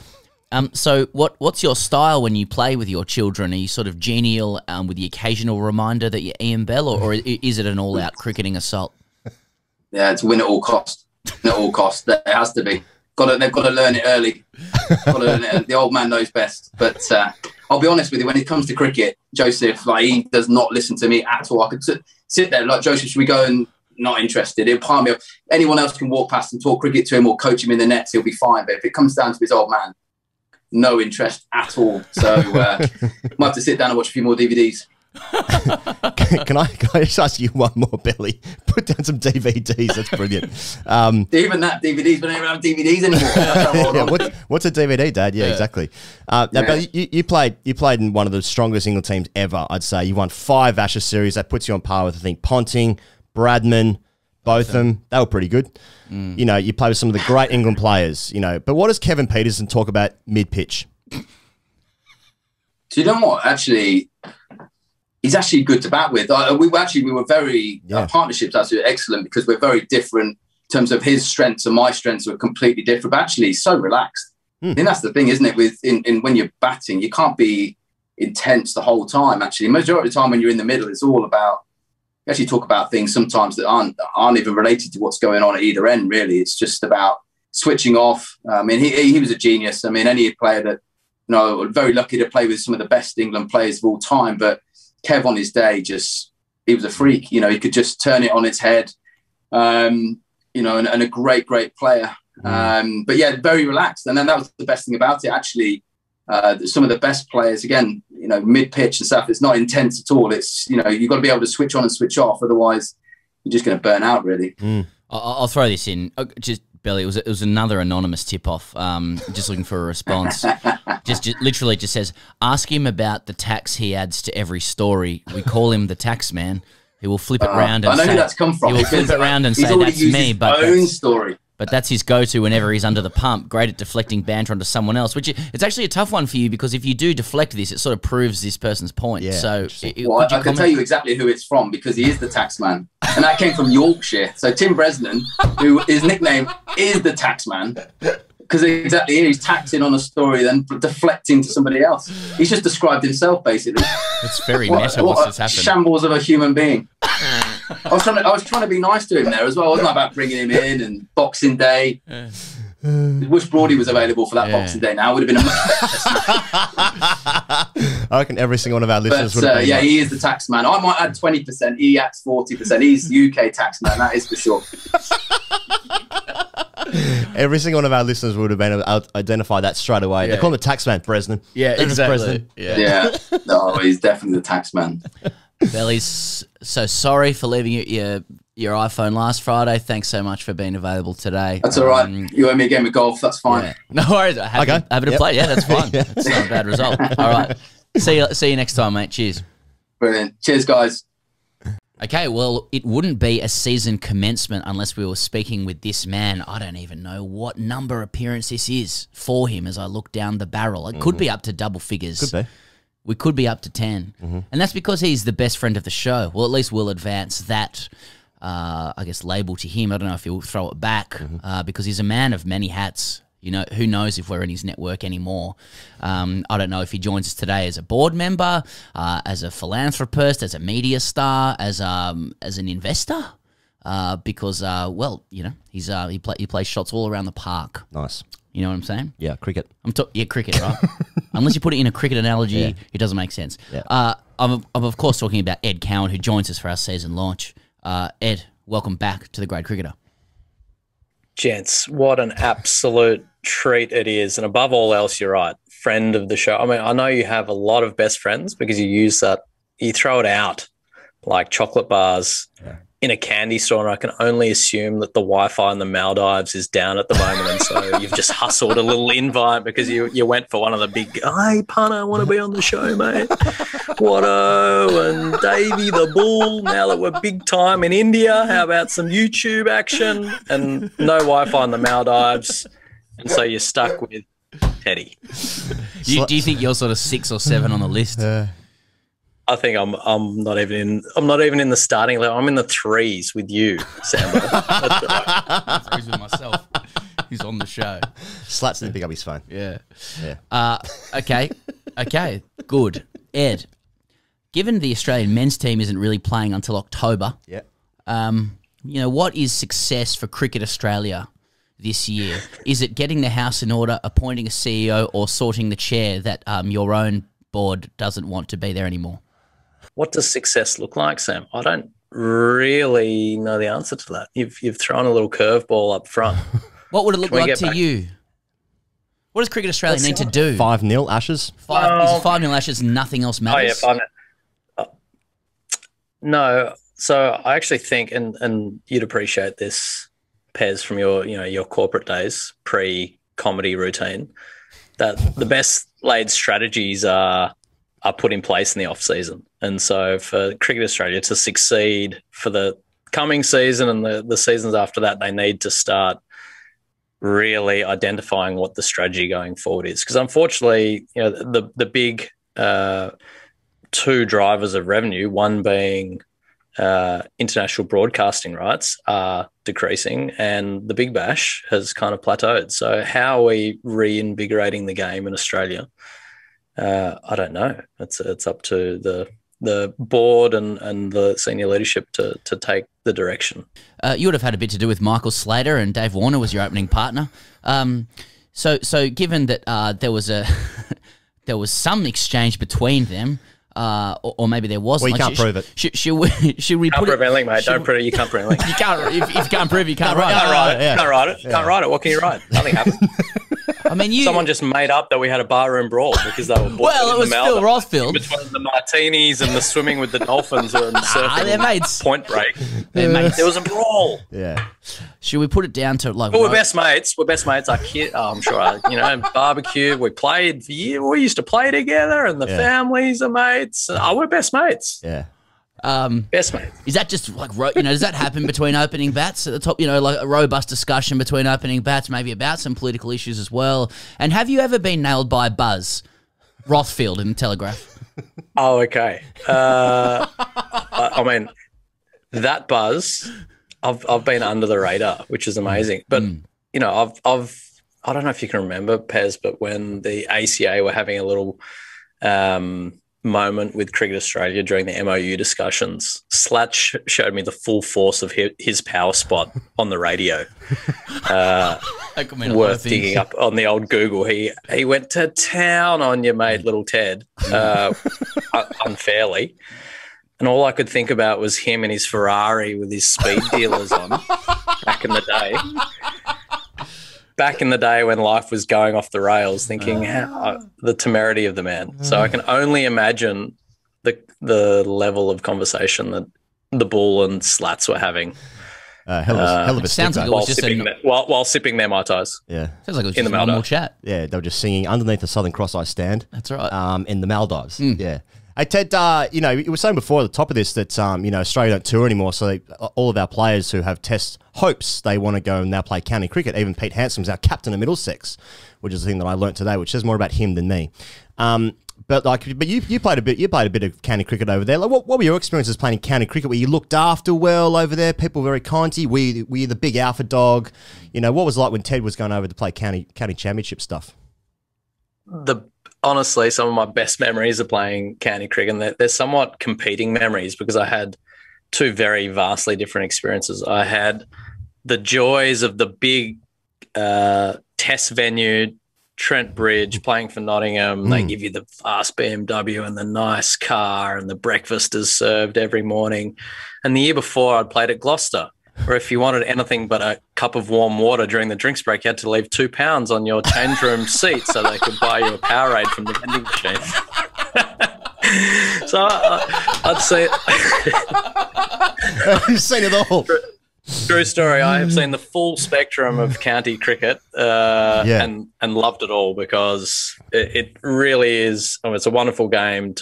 So what's your style when you play with your children? Are you sort of genial with the occasional reminder that you're Ian Bell, or is it an all-out cricketing assault? Yeah, it's win at all cost. Win at all cost. It has to be. They've got to learn it early. The old man knows best. But I'll be honest with you, when it comes to cricket, Joseph, like, he does not listen to me at all. I could sit there like, "Joseph, should we go?" And not interested. He'll palm me up. Anyone else can walk past and talk cricket to him or coach him in the nets, he'll be fine. But if it comes down to his old man, no interest at all. So might have to sit down and watch a few more DVDs. Can I just ask you one more, Billy? Put down some DVDs. That's brilliant. Even that, DVDs, we don't even have DVDs anymore. What's a DVD, Dad? Yeah, exactly. Now, Billy, you played in one of the strongest England teams ever, I'd say. You won 5 Ashes series. That puts you on par with, I think, Ponting, Bradman, both of them. They were pretty good. You know, you play with some of the great England players, you know. But what does Kevin Peterson talk about mid-pitch? So you know what? Actually, he's actually good to bat with. We were very our partnerships actually excellent because we're very different in terms of his strengths and my strengths were completely different. But actually, he's so relaxed. I think that's the thing, isn't it? With when you're batting, you can't be intense the whole time. Actually, majority of the time when you're in the middle, it's all about. You actually talk about things sometimes that aren't even related to what's going on at either end. Really, it's just about switching off. I mean, he was a genius. I mean, any player that very lucky to play with some of the best England players of all time, but. Kev on his day, he was a freak. He could just turn it on its head, and a great player. But yeah, very relaxed. And then that was the best thing about it. Actually, some of the best players, again, mid-pitch and stuff, it's not intense at all. It's, you've got to be able to switch on and switch off. Otherwise, you're just going to burn out, really. I'll throw this in. Just, Billy, it was another anonymous tip-off. Just looking for a response. Just literally just says, ask him about the tax he adds to every story. We call him the tax man. He will flip it round and I know who that's come from. He will flip it round and say, that's me. But that's his go-to whenever he's under the pump. Great at deflecting banter onto someone else, which it's actually a tough one for you because if you do deflect this, it sort of proves this person's point. Yeah, so I can tell you exactly who it's from because he is the tax man. And that came from Yorkshire. So Tim Bresnan, who his nickname is the tax man, because exactly he's taxing on a story, then deflecting to somebody else. He's just described himself, basically. It's very meta what's just happened. Shambles of a human being. I was trying to be nice to him there as well. I wasn't about bringing him in and Boxing Day. Wish Brody was available for that Boxing Day now. It would have been a much better I reckon every single one of our listeners would have been. Yeah, he is the tax man. I might add 20%. He adds 40%. He's the UK tax man, that is for sure. Every single one of our listeners would have been able to identify that straight away. They call him the tax man, Bresnan. Yeah, exactly. Yeah. No, he's definitely the tax man. Belly's so sorry for leaving your iPhone last Friday. Thanks so much for being available today. That's all right. You owe me a game of golf. That's fine. Yeah. No worries. Happy to play. Yeah, that's fine. That's not a bad result. All right. See you next time, mate. Cheers. Brilliant. Cheers, guys. Okay, well, it wouldn't be a season commencement unless we were speaking with this man. I don't even know what number appearance this is for him as I look down the barrel. It could be up to double figures. Could be. We could be up to 10. And that's because he's the best friend of the show. Well, at least we'll advance that, I guess, label to him. I don't know if he'll throw it back because he's a man of many hats. Who knows if we're in his network anymore. I don't know if he joins us today as a board member, as a philanthropist, as a media star, as an investor, because he plays shots all around the park. Nice. You know what I'm saying? Yeah, cricket. Cricket, right? Unless you put it in a cricket analogy, it doesn't make sense. Yeah. I'm of course talking about Ed Cowan, who joins us for our season launch. Ed, welcome back to The Great Cricketer. Gents, what an absolute treat it is. And above all else, you're right, friend of the show. I mean, I know you have a lot of best friends because you use that, you throw it out like chocolate bars in a candy store, and I can only assume that the Wi-Fi in the Maldives is down at the moment, and so you've just hustled a little invite because you went for one of the big, hey, punter, I want to be on the show, mate. Watto and Davey the Bull, now that we're big time in India, how about some YouTube action? And no Wi-Fi in the Maldives, and so you're stuck with Teddy. Do you think you're sort of 6 or 7 on the list? I think I'm not even in the starting level. I'm in the 3s with you, Sambo. That's right. 3s with myself. Who's on the show? Slats didn't pick up his phone. Yeah. Yeah. Okay. Good. Ed, given the Australian men's team isn't really playing until October, what is success for Cricket Australia this year? Is it getting the house in order, appointing a CEO, or sorting the chair that your own board doesn't want to be there anymore? What does success look like, Sam? I don't really know the answer to that. You've thrown a little curveball up front. What would it look like to you? What does Cricket Australia need to do? 5-0 Ashes? Is 5-0 Ashes, nothing else matters? Oh, yeah, 5-0. No. So I actually think, and you'd appreciate this, Pez, from your corporate days, pre-comedy routine, that the best laid strategies are put in place in the off-season. And so for Cricket Australia to succeed for the coming season and the seasons after that, they need to start really identifying what the strategy going forward is. Because unfortunately, the big 2 drivers of revenue, one being international broadcasting rights, are decreasing, and the Big Bash has kind of plateaued. So how are we reinvigorating the game in Australia? I don't know. It's up to the board and the senior leadership to take the direction. You would have had a bit to do with Michael Slater, and Dave Warner was your opening partner. So given that there was some exchange between them, or maybe there wasn't. Well, you can't prove it. Should we can't put prove anything, mate. Don't prove it. You can't prove anything. You can't. If you can't prove it, you can't write it. Can't write it. Can't write it. Can't write it. What can you write? Nothing happened. I mean, someone just made up that we had a barroom brawl because they were well, it was Phil Rothfield between the martinis and the swimming with the dolphins and surfing. They're mates. Point break. They're mates. There was a brawl. Yeah. Should we put it down to like? But we're best mates. We're best mates. I'm sure. Barbecue. We played for years. We used to play together, and the families are mates. We're best mates. Yeah. Best mates. Is that just like does that happen between opening bats at the top? Like a robust discussion between opening bats, maybe about some political issues as well. And have you ever been nailed by Buzz Rothfield in the Telegraph? Oh, okay. I mean, that Buzz, I've been under the radar, which is amazing. But I don't know if you can remember, Pez, but when the ACA were having a little moment with Cricket Australia during the MOU discussions, Slat showed me the full force of his power spot on the radio. Worth digging up on the old Google. He went to town on you, mate, little Ted, unfairly. And all I could think about was him and his Ferrari with his speed dealers on back in the day. Back in the day when life was going off the rails, thinking the temerity of the man. So I can only imagine the level of conversation that the Bull and Slats were having. Hell of a sounds like it was while sipping their Mai Tais. Yeah. Sounds like it was just a normal chat. Yeah, they were just singing underneath the Southern Cross I Stand. That's right. In the Maldives. Yeah. Hey, Ted, you were saying before at the top of this that, Australia don't tour anymore, so all of our players who have test hopes, they want to go and now play county cricket. Even Pete Hansom's our captain of Middlesex, which is the thing that I learnt today, which says more about him than me. But you played a bit of county cricket over there. Like, what were your experiences playing county cricket? Were you looked after well over there? People were very kind to you? Were you the big alpha dog? What was it like when Ted was going over to play county championship stuff? Honestly, some of my best memories of playing county cricket, and they're somewhat competing memories because I had 2 very vastly different experiences. I had the joys of the big test venue, Trent Bridge, playing for Nottingham. They give you the fast BMW and the nice car, and the breakfast is served every morning. And the year before, I'd played at Gloucester, where if you wanted anything but a cup of warm water during the drinks break, you had to leave £2 on your change room seat so they could buy you a Powerade from the vending machine. So I'd say You've seen it all. True story. I have seen the full spectrum of county cricket and loved it all because it really is. It's a wonderful game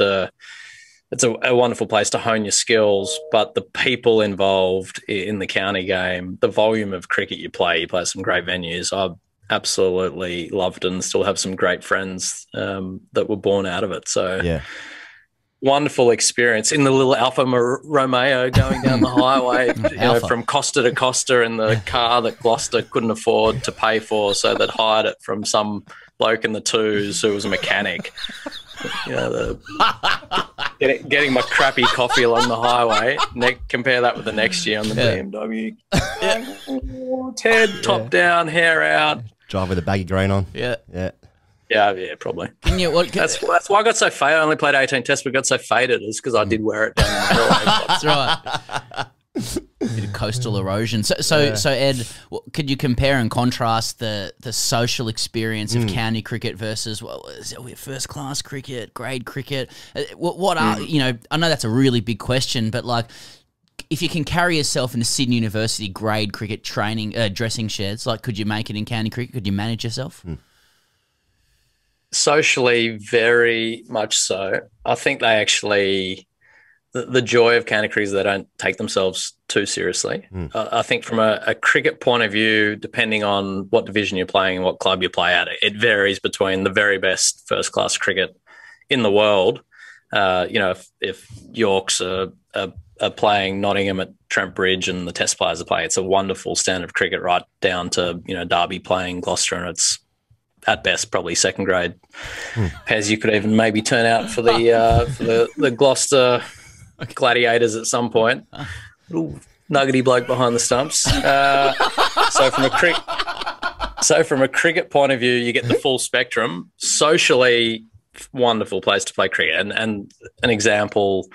it's a wonderful place to hone your skills, but the people involved in the county game, the volume of cricket you play some great venues. I absolutely loved it and still have some great friends that were born out of it. So yeah. Wonderful experience in the little Alfa Romeo going down the highway, from Costa to Costa in the car that Gloucester couldn't afford to pay for, so they'd hired it from some bloke in the twos who was a mechanic. Getting my crappy coffee along the highway. Compare that with the next year on the BMW. Head top down, hair out. Drive with a baggy green on. Yeah, probably. That's why I got so faded. I only played 18 tests, but got so faded is because I did wear it down the middle. That's right. Bit of coastal erosion. So Ed, could you compare and contrast the social experience of county cricket versus first class cricket, grade cricket? What are I know that's a really big question, but like, if you can carry yourself in a Sydney University grade cricket training dressing sheds, like, could you make it in county cricket? Could you manage yourself? Socially, very much so. I think they actually, the joy of county cricket is they don't take themselves too seriously. I think from a cricket point of view, depending on what division you're playing and what club you play at, it varies between the very best first class cricket in the world. If Yorks are playing Nottingham at Trent Bridge and the Test players are playing, it's a wonderful standard of cricket, right down to Derby playing Gloucester, and it's at best probably second grade. Pez, you could even maybe turn out for the Gloucester Gladiators at some point. Little nuggety bloke behind the stumps. So from a cricket point of view, you get the full spectrum. Socially, wonderful place to play cricket. And an example,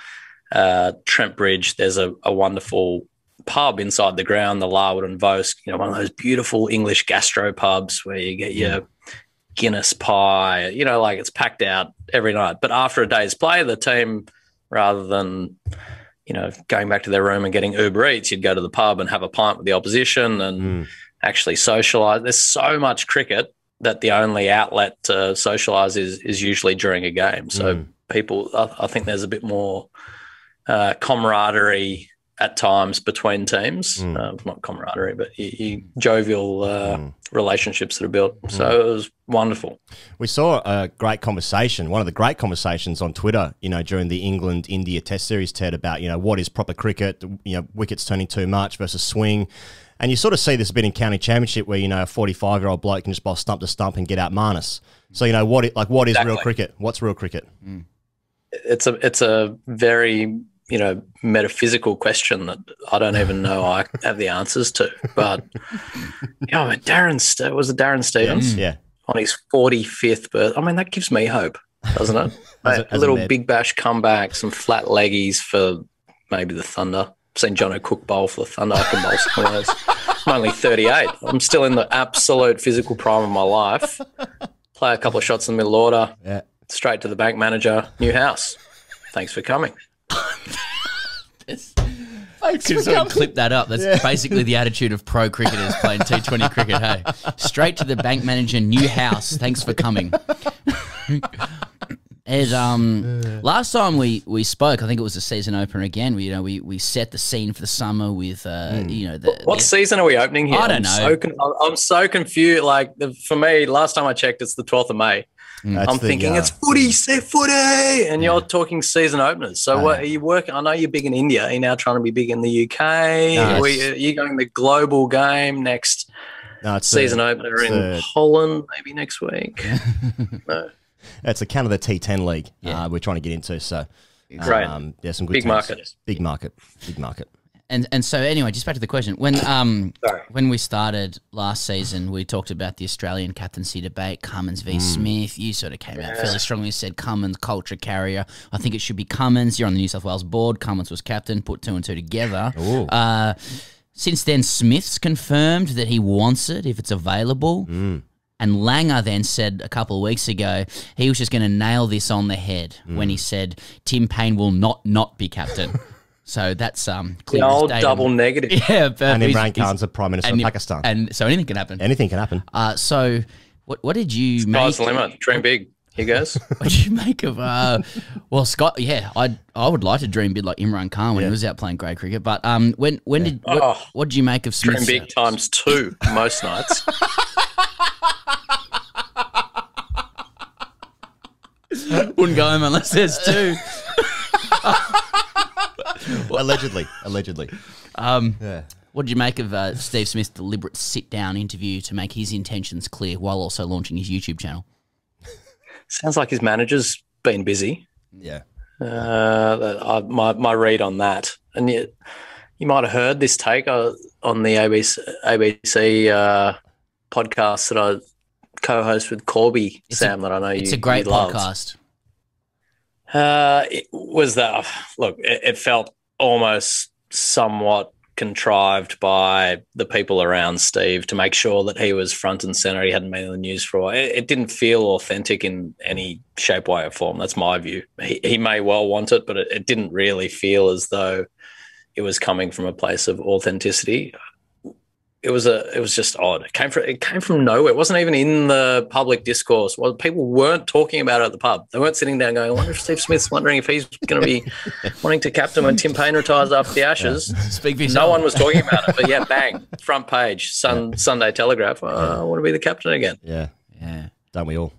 Trent Bridge, there's a wonderful pub inside the ground, the Larwood and Vosk, one of those beautiful English gastro pubs where you get your Guinness pie, like it's packed out every night. But after a day's play, the team, rather than, going back to their room and getting Uber Eats, you'd go to the pub and have a pint with the opposition and actually socialise. There's so much cricket that the only outlet to socialise is usually during a game. So people, I think there's a bit more camaraderie at times between teams, not camaraderie, but jovial relationships that are built. So it was wonderful. We saw a great conversation, one of the great conversations on Twitter, during the England-India Test Series, Ted, about, what is proper cricket, wickets turning too much versus swing. And you sort of see this a bit in county championship where, a 45-year-old bloke can just bowl stump to stump and get out Marnus. So, what is real cricket? What's real cricket? It's a very metaphysical question that I don't even know I have the answers to. But Darren Stevens, on his 45th birth. I mean, that gives me hope, doesn't it? A little Big Bash comeback, some flat leggies for maybe the Thunder. I've seen John O'Cook bowl for the Thunder. I can bowl some of those. I'm only 38. I'm still in the absolute physical prime of my life. Play a couple of shots in the middle order. Yeah. Straight to the bank manager, new house. Thanks for coming. Could sort of clip that up. That's basically the attitude of pro cricketers playing T20 cricket. Hey, straight to the bank manager, new house. Thanks for coming. Ed, last time we spoke, I think it was the season opener again. We set the scene for the summer with what season are we opening here? I don't know. I'm so confused. Like for me, last time I checked, it's the 12th of May. I'm thinking it's footy, and you're talking season openers. So what are you working? I know you're big in India. Are you now trying to be big in the UK? Are you going the global game next season opener in Holland maybe next week? No. It's a Canada T10 league we're trying to get into. So great. Some good big teams. market. Big market. And so anyway, just back to the question. When we started last season, we talked about the Australian captaincy debate, Cummins v Smith. You sort of came out fairly strongly, said Cummins, culture carrier. I think it should be Cummins. You're on the New South Wales board. Cummins was captain, put 2 and 2 together. Since then, Smith's confirmed that he wants it if it's available. And Langer then said a couple of weeks ago he was just going to nail this on the head when he said Tim Payne will not be captain. So that's clear. The old double negative. Yeah, but And Imran Khan's the Prime Minister of Pakistan. And so anything can happen. Anything can happen. So what did you Sky's make? the limit. Dream big. Here goes. What did you make of well, Scott? Yeah, I would like to dream big like Imran Khan when he was out playing grade cricket. But what did you make of Smith's? Dream big times 2 most nights. Wouldn't go home unless there's 2. Allegedly. What did you make of Steve Smith's deliberate sit-down interview to make his intentions clear while also launching his YouTube channel? Sounds like his manager's been busy. Yeah. My read on that. And you might have heard this take on the ABC podcast that I co-host with Corby, Sam, that I know it's a great podcast. It was that, look, it felt almost somewhat contrived by the people around Steve to make sure that he was front and center. He hadn't been in the news for a while. It didn't feel authentic in any shape, way, or form. That's my view. He may well want it, but it didn't really feel as though it was coming from a place of authenticity. It was just odd. It came from nowhere. It wasn't even in the public discourse. Well, people weren't talking about it at the pub. They weren't sitting down going, I wonder if Steve Smith's wondering if he's going to be wanting to captain when Tim Payne retires after the Ashes. Yeah. Speak for no yourself. one was talking about it. But yeah, bang, front page, Sunday Telegraph. I want to be the captain again. Yeah. Don't we all?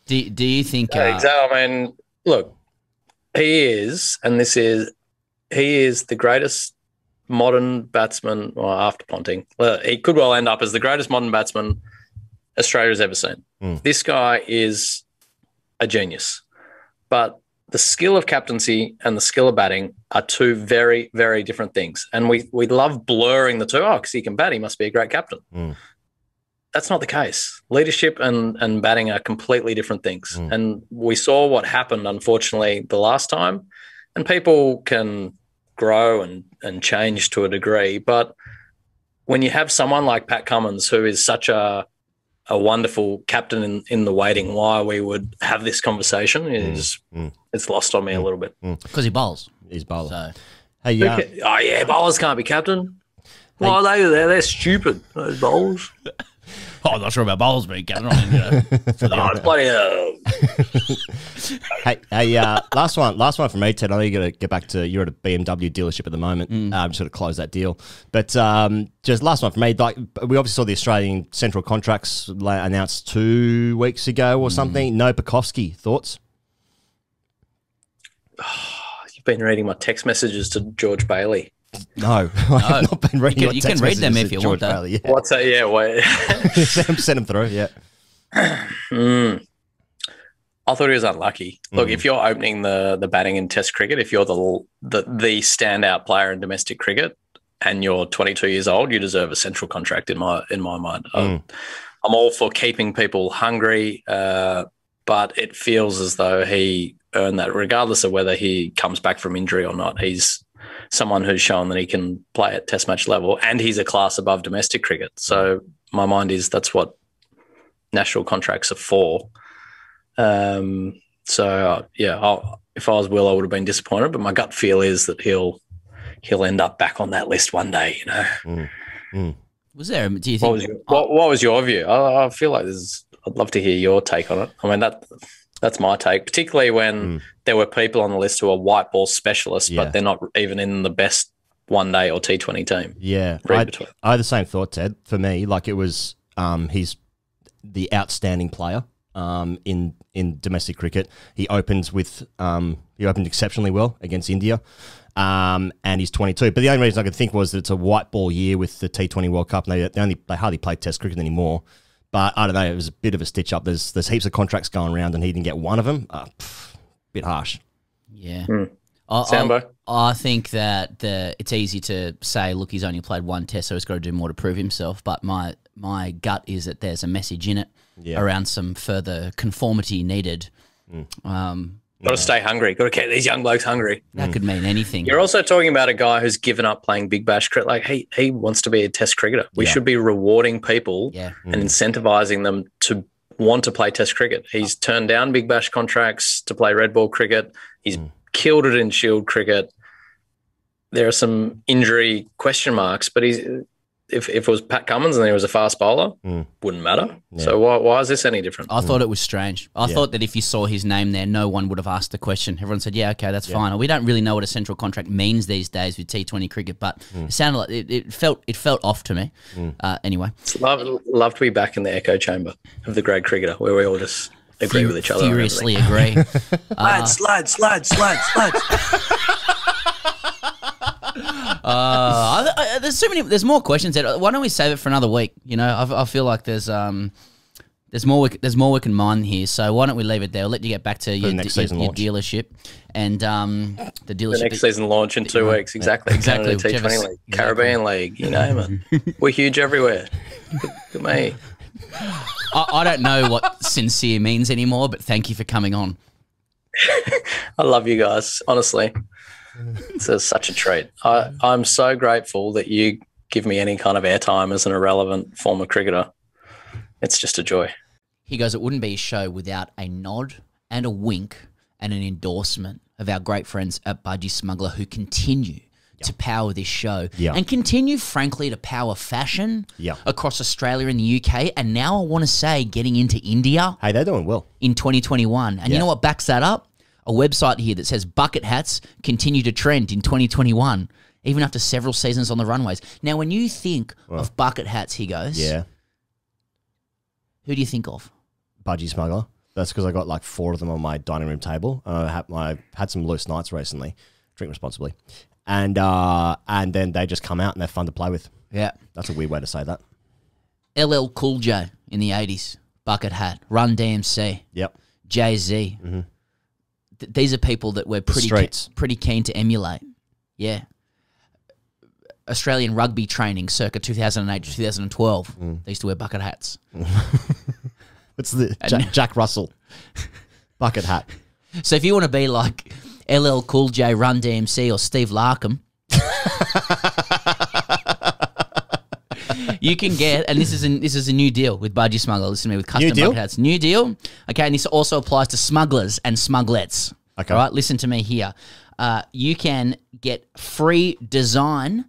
Do you think... exactly. I mean, look, he is the greatest modern batsman, well, after Ponting, he could well end up as the greatest modern batsman Australia's ever seen. This guy is a genius. But the skill of captaincy and the skill of batting are 2 very, very different things. And we love blurring the 2. Oh, because he can bat, he must be a great captain. That's not the case. Leadership and batting are completely different things. And we saw what happened, unfortunately, the last time. And people can grow and change to a degree. But when you have someone like Pat Cummins, who is such a wonderful captain in the waiting, why we would have this conversation it's lost on me a little bit. Because he bowls. He's bowler. So. Hey, bowlers can't be captain. Well, they're stupid, those bowlers. I'm not sure about bowls being captain. I mean, it's bloody last one from me, Ted. I know you got to get back to, you're at a BMW dealership at the moment. Sort of close that deal. But just last one from me. Like, we obviously saw the Australian central contracts announced 2 weeks ago or something. No Pekovsky, thoughts? You've been reading my text messages to George Bailey. No, I've not been reading. You can read them if you want. Bailey, yeah. What's that? Yeah, wait. Send them through. Yeah. I thought he was unlucky. Look, if you're opening the batting in Test cricket, if you're the standout player in domestic cricket, and you're 22 years old, you deserve a central contract in my mind. I'm all for keeping people hungry, but it feels as though he earned that, regardless of whether he comes back from injury or not. He's someone who's shown that he can play at test match level, and he's a class above domestic cricket. So my mind is that's what national contracts are for. If I was Will, I would have been disappointed, but my gut feel is that he'll end up back on that list one day, Was there, do you think... What was your view? I feel like I'd love to hear your take on it. I mean, that's my take, particularly when there were people on the list who are white ball specialists, but they're not even in the best one day or T20 team. Yeah. I had the same thought, Ted. For me, like, it was he's the outstanding player in domestic cricket. He opened exceptionally well against India. And he's 22. But the only reason I could think was that it's a white ball year with the T20 World Cup. And they hardly play Test cricket anymore. But I don't know, it was a bit of a stitch up. There's heaps of contracts going around, and he didn't get one of them. Bit harsh. Yeah. Sambo? I think that it's easy to say, look, he's only played 1 Test, so he's got to do more to prove himself. But my gut is that there's a message in it around some further conformity needed. Got to stay hungry. Got to keep these young blokes hungry. That could mean anything. You're also talking about a guy who's given up playing Big Bash cricket. Like he wants to be a Test cricketer. We should be rewarding people and incentivizing them to want to play Test cricket. He's turned down Big Bash contracts to play red ball cricket. He's killed it in Shield cricket. There are some injury question marks, but if it was Pat Cummins and he was a fast bowler, wouldn't matter. Yeah. So why is this any different? I thought it was strange. I thought that if you saw his name there, no one would have asked the question. Everyone said, yeah, okay, that's fine. We don't really know what a central contract means these days with T20 cricket, but it sounded like it felt off to me. Anyway. Love to be back in the echo chamber of the great cricketer where we all just agree with each other. Furiously agree. Lads. There's more questions there. Why don't we save it for another week? You know, I feel like there's more we can mine here. So why don't we leave it there? I'll let you get back to your dealership and the dealership. The next season launch in 2 weeks. Exactly. T20 League, Caribbean League. You name it. We're huge everywhere. Look at me. I don't know what sincere means anymore, but thank you for coming on. I love you guys, honestly. It's such a treat. I'm so grateful that you give me any kind of airtime as an irrelevant former cricketer. It's just a joy. He goes, it wouldn't be a show without a nod and a wink and an endorsement of our great friends at Budgie Smuggler who continue to power this show and continue, frankly, to power fashion across Australia and the UK. And now I want to say getting into India. Hey, they're doing well. In 2021. And you know what backs that up? A website here that says bucket hats continue to trend in 2021, even after several seasons on the runways. Now, when you think of bucket hats, he goes, who do you think of? Budgie Smuggler. That's because I got like 4 of them on my dining room table. I had some loose nights recently. Drink responsibly. And then they just come out and they're fun to play with. Yeah. That's a weird way to say that. LL Cool J in the 80s, bucket hat. Run DMC. Yep. Jay-Z. Mm-hmm. These are people that we're pretty keen to emulate. Yeah. Australian rugby training circa 2008 to 2012. They used to wear bucket hats. It's the Jack Russell bucket hat. So if you want to be like LL Cool J, Run DMC, or Steve Larkham, you can get, and this is a new deal with Budgie Smuggler. Listen to me, with custom bucket hats. New deal. Okay, and this also applies to smugglers and smugglettes. Okay. All right, listen to me here. You can get free design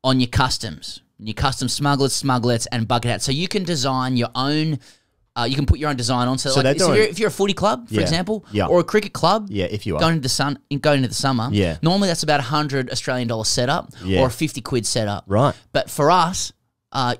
on your customs. Your custom smugglers, smugglettes, and bucket hats. So you can design your own. You can put your own design on. So like, if you're a footy club, for example, or a cricket club, if you are going into the summer, normally that's about $100 Australian setup or a 50 quid setup. Right. But for us,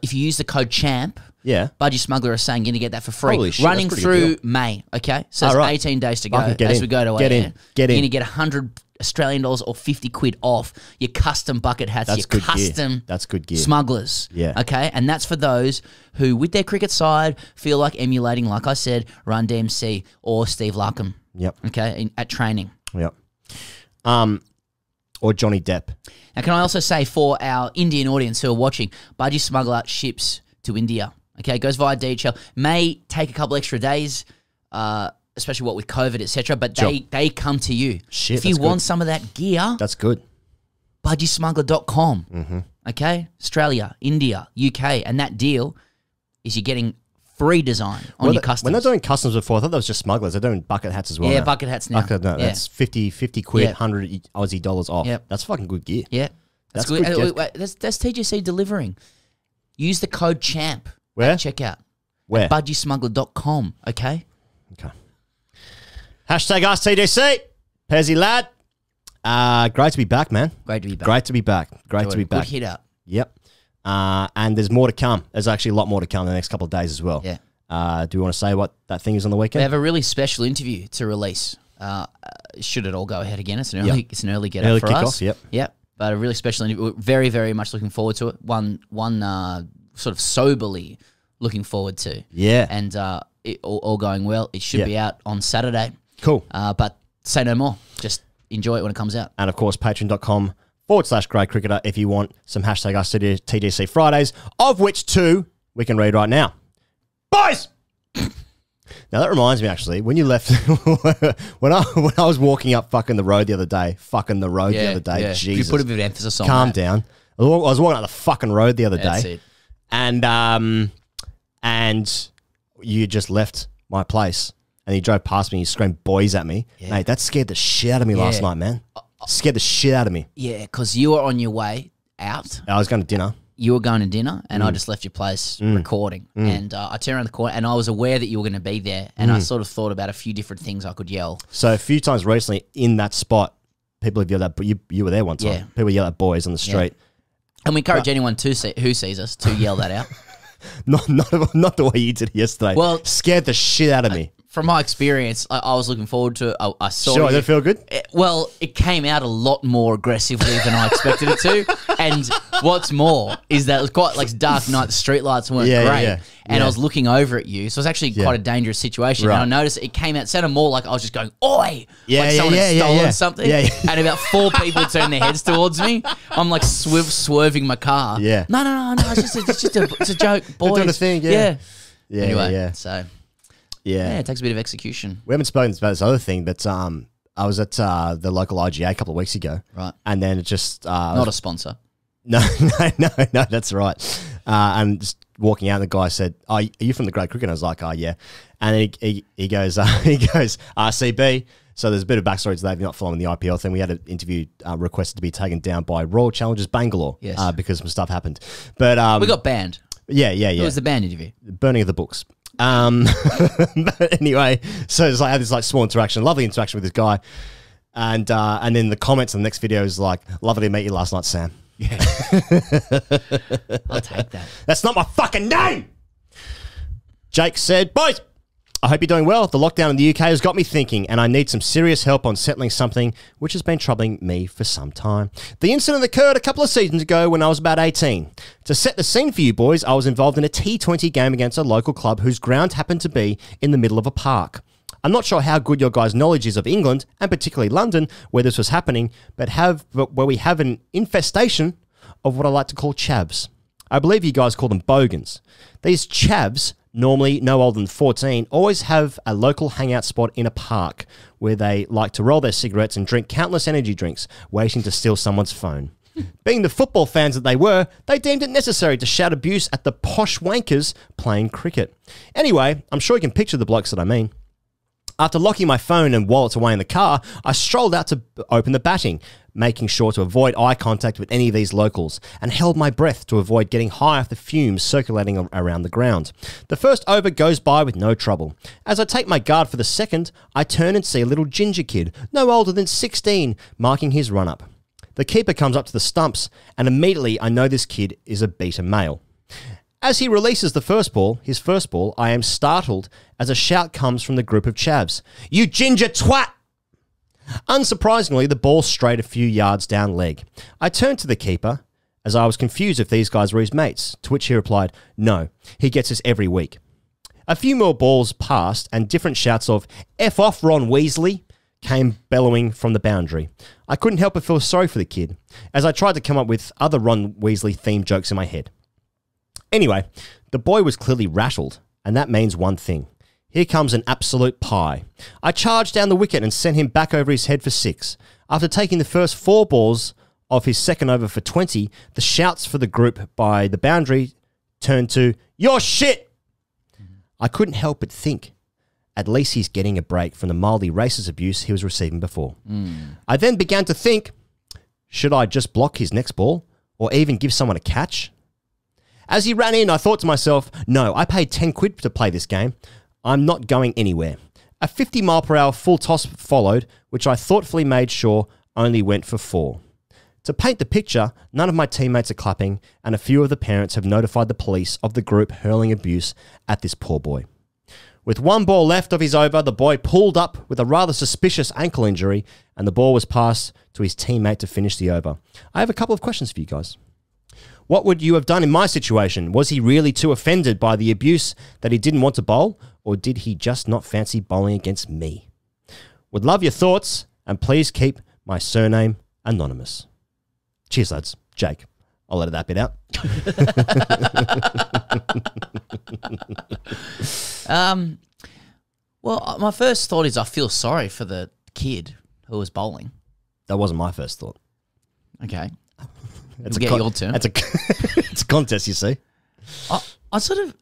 if you use the code CHAMP, Budgie Smuggler is saying you're going to get that for free. Holy shit, running through May. Okay, so it's 18 days to go as we go to get in. You're going to get $100 Australian or 50 quid off your custom bucket hats. That's your good custom gear. That's good gear. Smugglers. Yeah. Okay, and that's for those who, with their cricket side, feel like emulating, like I said, Run DMC or Steve Larkham. Yep. Okay, at training. Yep. Or Johnny Depp. Now, can I also say for our Indian audience who are watching, Budgie Smuggler ships to India. Okay, it goes via DHL. May take a couple extra days, especially what with COVID, etc. But they come to you. Shit, if you want some of that gear, that's good. BudgieSmuggler.com. Mm-hmm. Okay, Australia, India, UK, and that deal is you're getting free design on your customs. When they're doing customs before, I thought that was just smugglers. They're doing bucket hats as well. Yeah, now. bucket hats now. That's 50 quid, 100 Aussie dollars off. Yep. That's fucking good gear. Yeah, that's good. That's TGC delivering. Use the code CHAMP. Where? At checkout. Where? At BudgieSmuggler.com. Okay. Okay. Hashtag AskTGC. Pezzy lad. Great to be back, man. Great to be back. Great to be back. Great to be back. Good hit up. Yep. And there's more to come. There's actually a lot more to come in the next couple of days as well. Yeah. Do we want to say what that thing is on the weekend? We have a really special interview to release. Should it all go ahead again? It's an early get up for us. Yep. Yep. But a really special interview. We're very, very much looking forward to it. One sort of soberly looking forward to. Yeah. And it all going well. It should be out on Saturday. Cool. But say no more. Just enjoy it when it comes out. And of course, patreon.com/Great Cricketer if you want some hashtag AskTGC Fridays, of which 2 we can read right now. Boys! Now that reminds me, actually, when you left, when I was walking up fucking the road the other day, Jesus, you put a bit of emphasis on calm that. down. I was walking up the fucking road the other That's day, it. and you just left my place, and you drove past me, and you screamed "boys" at me, mate. That scared the shit out of me last night, man. Scared the shit out of me. Yeah, because you were on your way out. I was going to dinner. You were going to dinner, and I just left your place recording. And I turned around the corner, and I was aware that you were going to be there, and I sort of thought about a few different things I could yell. So a few times recently in that spot, people have yelled at, but you were there one time. Yeah. People yell at "boys" on the street. And we encourage anyone who sees us to yell that out. Not the way you did yesterday. Well, scared the shit out of me. From my experience, I was looking forward to it. I saw Sure, you. did it feel good? It came out a lot more aggressively than I expected it to. And what's more is that it was quite like dark night. The streetlights weren't great. And I was looking over at you. So it was actually quite a dangerous situation. Right. And I noticed it came out, sounded more like I was just going, oi! Yeah, like someone had stolen something. And about 4 people turned their heads towards me. I'm like swerving my car. Yeah. No. It's a joke, boys. We're doing a thing, yeah. Anyway, so... Yeah, it takes a bit of execution. We haven't spoken about this other thing, but I was at the local IGA a couple of weeks ago. Right. And then it just... Not a sponsor. No, that's right. And just walking out, the guy said, "Oh, are you from the Great Cricket?" And I was like, "Oh, yeah." And he goes, RCB. So there's a bit of backstory to that if you're not following the IPL thing. We had an interview requested to be taken down by Royal Challengers Bangalore because some stuff happened. But we got banned. Yeah. It was the banned interview. Burning of the books. But anyway, so it's like I had this like small interaction, lovely interaction with this guy, and then the comments on the next video is like, "Lovely to meet you last night, Sam." Yeah, I'll take that. That's not my fucking name. Jake said, "Boys, I hope you're doing well. The lockdown in the UK has got me thinking, and I need some serious help on settling something which has been troubling me for some time. The incident occurred a couple of seasons ago when I was about 18. To set the scene for you boys, I was involved in a T20 game against a local club whose ground happened to be in the middle of a park. I'm not sure how good your guys' knowledge is of England, and particularly London, where this was happening, but where we have an infestation of what I like to call chavs. I believe you guys call them bogans. These chavs, normally no older than 14, always have a local hangout spot in a park where they like to roll their cigarettes and drink countless energy drinks, waiting to steal someone's phone. Being the football fans that they were, they deemed it necessary to shout abuse at the posh wankers playing cricket. Anyway, I'm sure you can picture the blokes that I mean. After locking my phone and wallets away in the car, I strolled out to open the batting, making sure to avoid eye contact with any of these locals, and held my breath to avoid getting high off the fumes circulating around the ground. The first over goes by with no trouble. As I take my guard for the second, I turn and see a little ginger kid, no older than 16, marking his run-up. The keeper comes up to the stumps, and immediately I know this kid is a beta male. As he releases his first ball, I am startled as a shout comes from the group of chavs. "You ginger twat!" Unsurprisingly, the ball strayed a few yards down leg. I turned to the keeper, as I was confused if these guys were his mates, to which he replied, "No, he gets us every week." A few more balls passed, and different shouts of "F off, Ron Weasley" came bellowing from the boundary. I couldn't help but feel sorry for the kid, as I tried to come up with other Ron Weasley-themed jokes in my head. Anyway, the boy was clearly rattled, and that means one thing. Here comes an absolute pie. I charged down the wicket and sent him back over his head for 6. After taking the first 4 balls of his second over for 20, the shouts for the group by the boundary turned to, "You're shit!" I couldn't help but think, at least he's getting a break from the mildly racist abuse he was receiving before. I then began to think, should I just block his next ball, or even give someone a catch? As he ran in, I thought to myself, no, I paid 10 quid to play this game. I'm not going anywhere. A 50-mile-per-hour full toss followed, which I thoughtfully made sure only went for 4. To paint the picture, none of my teammates are clapping, and a few of the parents have notified the police of the group hurling abuse at this poor boy. With 1 ball left of his over, the boy pulled up with a rather suspicious ankle injury, and the ball was passed to his teammate to finish the over. I have a couple of questions for you guys. What would you have done in my situation? Was he really too offended by the abuse that he didn't want to bowl, or did he just not fancy bowling against me? Would love your thoughts, and please keep my surname anonymous. Cheers, lads. Jake. I'll edit that bit out. Well, my first thought is I feel sorry for the kid who was bowling. That wasn't my first thought. Okay. It's We'll get your turn. It's a contest, you see. I sort of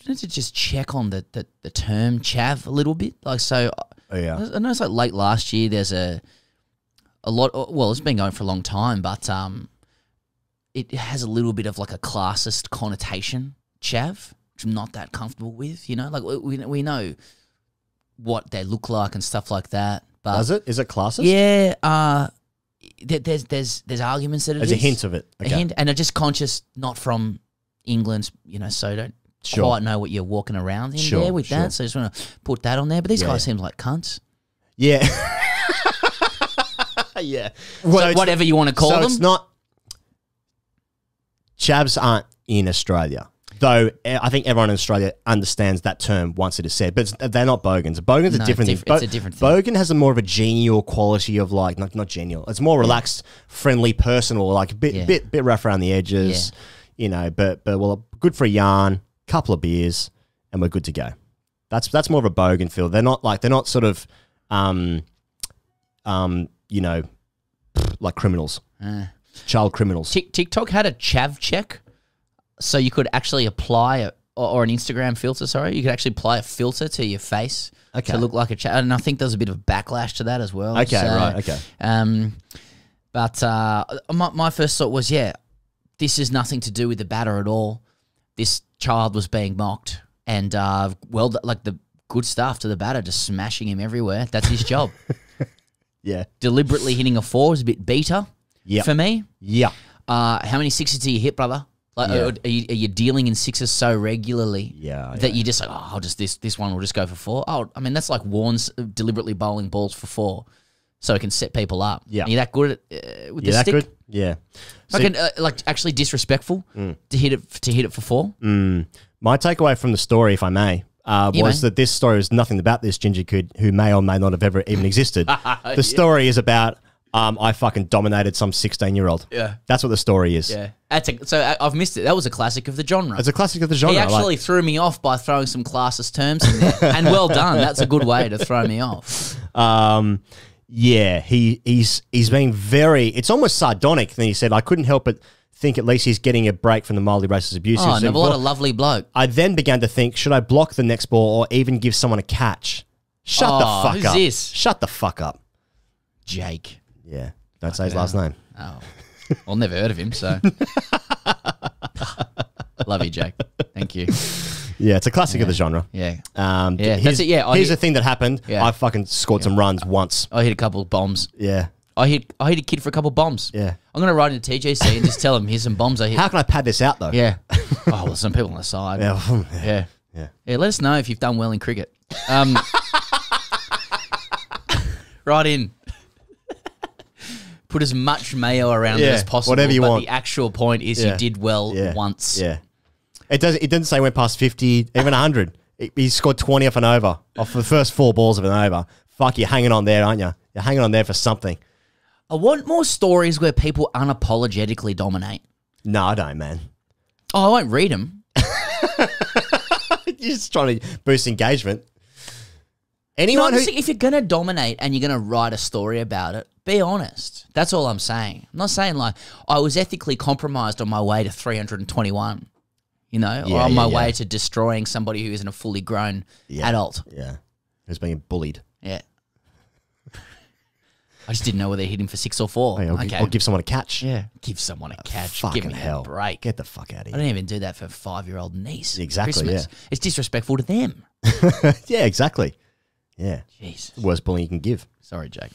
need to just check on the term chav a little bit. Like, so I know it's like late last year, there's a lot, well, it's been going for a long time, but it has a little bit of like a classist connotation, chav, which I'm not that comfortable with, you know? Like, we know what they look like and stuff like that. But Does it? Is it classist? Yeah, there's arguments that There's a hint of it. Okay. A hint, and I'm just conscious not from England, you know, so don't quite know what you're walking around in there with that. So I just want to put that on there. But these guys seem like cunts. Yeah. Yeah. Whatever you want to call them. So it's not... Chavs aren't in Australia. Though I think everyone in Australia understands that term once it is said, but they're not bogans. Bogan's a different thing. It's a different thing. Bogan has a more of a genial quality of like not genial. It's more relaxed, friendly, personal, like a bit rough around the edges, you know. But well, good for a yarn, couple of beers, and we're good to go. That's more of a bogan feel. They're not sort of, you know, like criminals, child criminals. TikTok had a chav check. So you could actually apply or an Instagram filter, sorry. You could actually apply a filter to your face to look like a chat. And I think there's a bit of a backlash to that as well. Okay, right, okay. But my first thought was, this is nothing to do with the batter at all. This child was being mocked. And, like the good stuff to the batter, just smashing him everywhere. That's his job. Deliberately hitting a 4 is a bit beta for me. Yeah. How many sixes do you hit, brother? Like, are you dealing in sixes so regularly that you just like, I'll just this one will just go for 4? Oh, I mean, that's like Warren's deliberately bowling balls for 4 so it can set people up. Yeah, are you that good at with the stick? Good? Yeah, fucking like actually disrespectful to hit it for 4. My takeaway from the story, if I may, was that this story is nothing about this ginger kid who may or may not have ever even existed. The story is about. I fucking dominated some 16-year-old. Yeah. That's what the story is. Yeah. So I've missed it. That was a classic of the genre. It's a classic of the genre. He actually threw me off by throwing some classist terms in there. And well done. That's a good way to throw me off. Yeah, he's being very... It's almost sardonic. Then he said, I couldn't help but think at least he's getting a break from the mildly racist abuse. Oh, no, what a lovely bloke. I then began to think, should I block the next ball or even give someone a catch? Shut the fuck who's up. This? Shut the fuck up. Jake. Yeah, don't say his last name. Oh, I've never heard of him, so. Love you, Jake. Thank you. Yeah, it's a classic of the genre. Yeah. That's it, yeah. Here's the thing that happened. Yeah. I fucking scored some runs once. I hit a couple of bombs. Yeah. I hit a kid for a couple of bombs. Yeah. I'm going to write into TGC and just tell him, here's some bombs I hit. How can I pad this out, though? Yeah. Oh, well, some people on the side. Yeah. Yeah, let us know if you've done well in cricket. Right in. Put as much mayo around it as possible. Whatever you want. The actual point is you did well once. Yeah. It didn't say went past 50, even 100. He scored 20 off an over. Off the first 4 balls of an over. Fuck, you're hanging on there, aren't you? You're hanging on there for something. I want more stories where people unapologetically dominate. No, I don't, man. Oh, I won't read them. You're just trying to boost engagement. Anyone if you're going to dominate and you're going to write a story about it, be honest. That's all I'm saying. I'm not saying like, I was ethically compromised on my way to 321, you know, or on my way to destroying somebody who isn't a fully grown adult. Yeah. Who's being bullied. Yeah. I just didn't know whether they hit him for 6 or 4. Hey, or give someone a catch. Yeah. Give someone a catch. Give me a break. Get the fuck out of here. I don't even do that for a 5-year-old niece. Exactly, Christmas. It's disrespectful to them. Yeah, exactly. Yeah. Jeez. Worst bullying you can give. Sorry, Jake.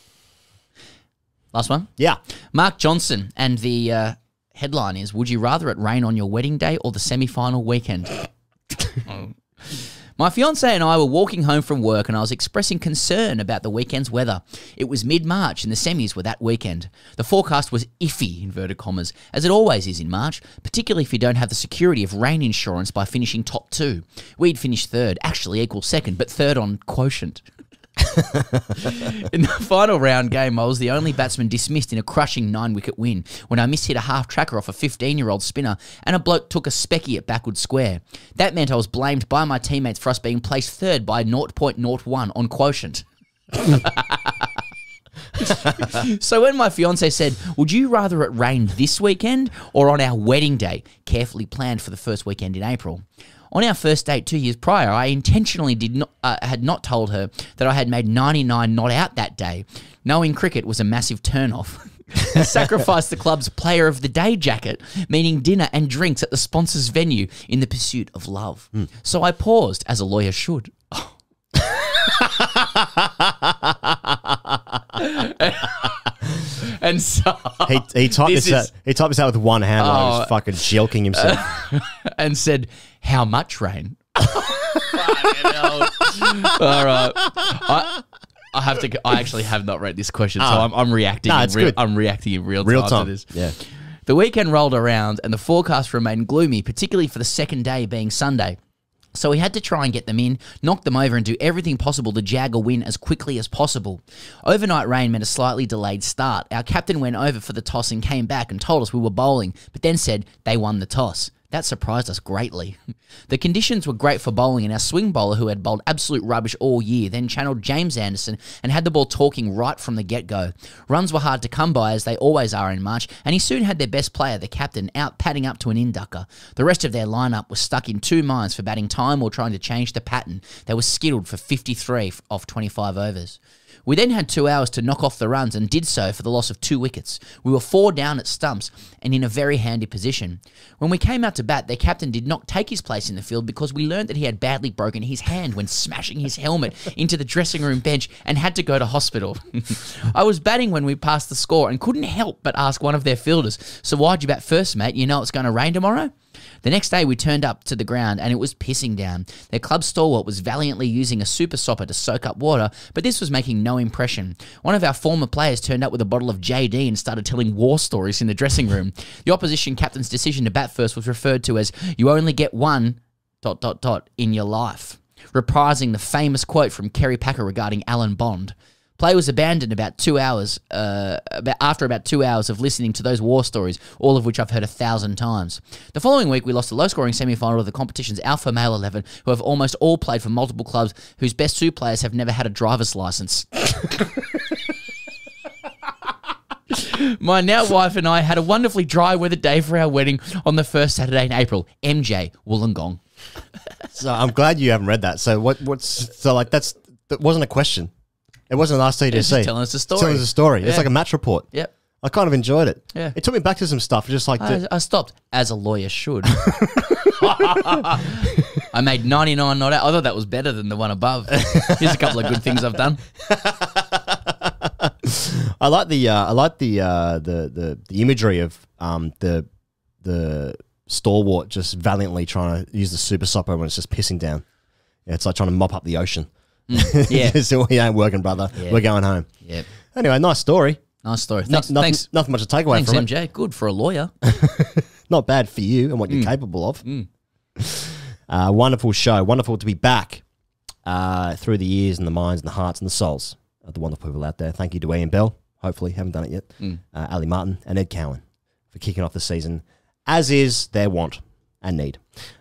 Last one? Yeah. Mark Johnson, and the headline is, would you rather it rain on your wedding day or the semi-final weekend? My fiancé and I were walking home from work and I was expressing concern about the weekend's weather. It was mid-March and the semis were that weekend. The forecast was iffy, inverted commas, as it always is in March, particularly if you don't have the security of rain insurance by finishing top 2. We'd finished 3rd, actually equal 2nd, but 3rd on quotient. In the final round game, I was the only batsman dismissed in a crushing 9-wicket win when I mishit a half-tracker off a 15-year-old spinner and a bloke took a specky at backward square. That meant I was blamed by my teammates for us being placed third by 0.01 on quotient. So when my fiance said, would you rather it rain this weekend or on our wedding day, carefully planned for the first weekend in April? On our first date 2 years prior, I intentionally had not told her that I had made 99 not out that day. Knowing cricket was a massive turn-off. I sacrificed the club's player of the day jacket, meaning dinner and drinks at the sponsor's venue in the pursuit of love. So I paused, as a lawyer should. And so he typed this out with one hand while he was fucking joking himself. And said, how much rain? All right. I actually have not read this question, so I'm reacting. I'm reacting in real time to this. Yeah. The weekend rolled around and the forecast remained gloomy, particularly for the second day being Sunday. So we had to try and get them in, knock them over and do everything possible to jag a win as quickly as possible. Overnight rain meant a slightly delayed start. Our captain went over for the toss and came back and told us we were bowling, but then said they won the toss. That surprised us greatly. The conditions were great for bowling, and our swing bowler, who had bowled absolute rubbish all year, then channeled James Anderson and had the ball talking right from the get-go. Runs were hard to come by, as they always are in March, and he soon had their best player, the captain, out padding up to an inducker. The rest of their lineup was stuck in two minds for batting time or trying to change the pattern. They were skittled for 53 off 25 overs. We then had 2 hours to knock off the runs and did so for the loss of 2 wickets. We were 4 down at stumps and in a very handy position. When we came out to bat, their captain did not take his place in the field because we learned that he had badly broken his hand when smashing his helmet into the dressing room bench and had to go to hospital. I was batting when we passed the score and couldn't help but ask one of their fielders, so why'd you bat first, mate? You know it's going to rain tomorrow? The next day we turned up to the ground and it was pissing down. Their club stalwart was valiantly using a super sopper to soak up water, but this was making no impression. One of our former players turned up with a bottle of JD and started telling war stories in the dressing room. The opposition captain's decision to bat first was referred to as, you only get one ... in your life, reprising the famous quote from Kerry Packer regarding Alan Bond. Play was abandoned after about 2 hours of listening to those war stories, all of which I've heard 1,000 times. The following week, we lost a low-scoring semi-final of the competition's Alpha Male 11, who have almost all played for multiple clubs, whose best 2 players have never had a driver's license. My now wife and I had a wonderfully dry weather day for our wedding on the first Saturday in April. MJ Wollongong. So I'm glad you haven't read that. So that wasn't a question. It wasn't an AskTGC. It's just telling us a story. Telling us a story. Yeah. It's like a match report. Yep. I kind of enjoyed it. Yeah. It took me back to some stuff. Just like I stopped, as a lawyer should. I made 99 not out. I thought that was better than the one above. Here's a couple of good things I've done. I like the imagery of the stalwart just valiantly trying to use the super sopper when it's just pissing down. Yeah, it's like trying to mop up the ocean. Yeah. So we ain't working, brother. Yeah. We're going home. Yep. Anyway, nice story. Nice story. Thanks. Nothing much to take away from it. Thanks, MJ. Good for a lawyer. Not bad for you and what you're capable of. Wonderful show. Wonderful to be back through the ears and the minds and the hearts and the souls of the wonderful people out there. Thank you to Ian Bell. Hopefully, haven't done it yet. Ali Martin and Ed Cowan for kicking off the season, as is their want and need.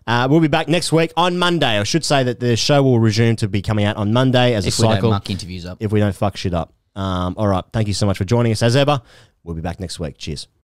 We'll be back next week on Monday. I should say that the show will resume to be coming out on Monday as a cycle. If we don't muck interviews up. If we don't fuck shit up. All right. Thank you so much for joining us as ever. We'll be back next week. Cheers.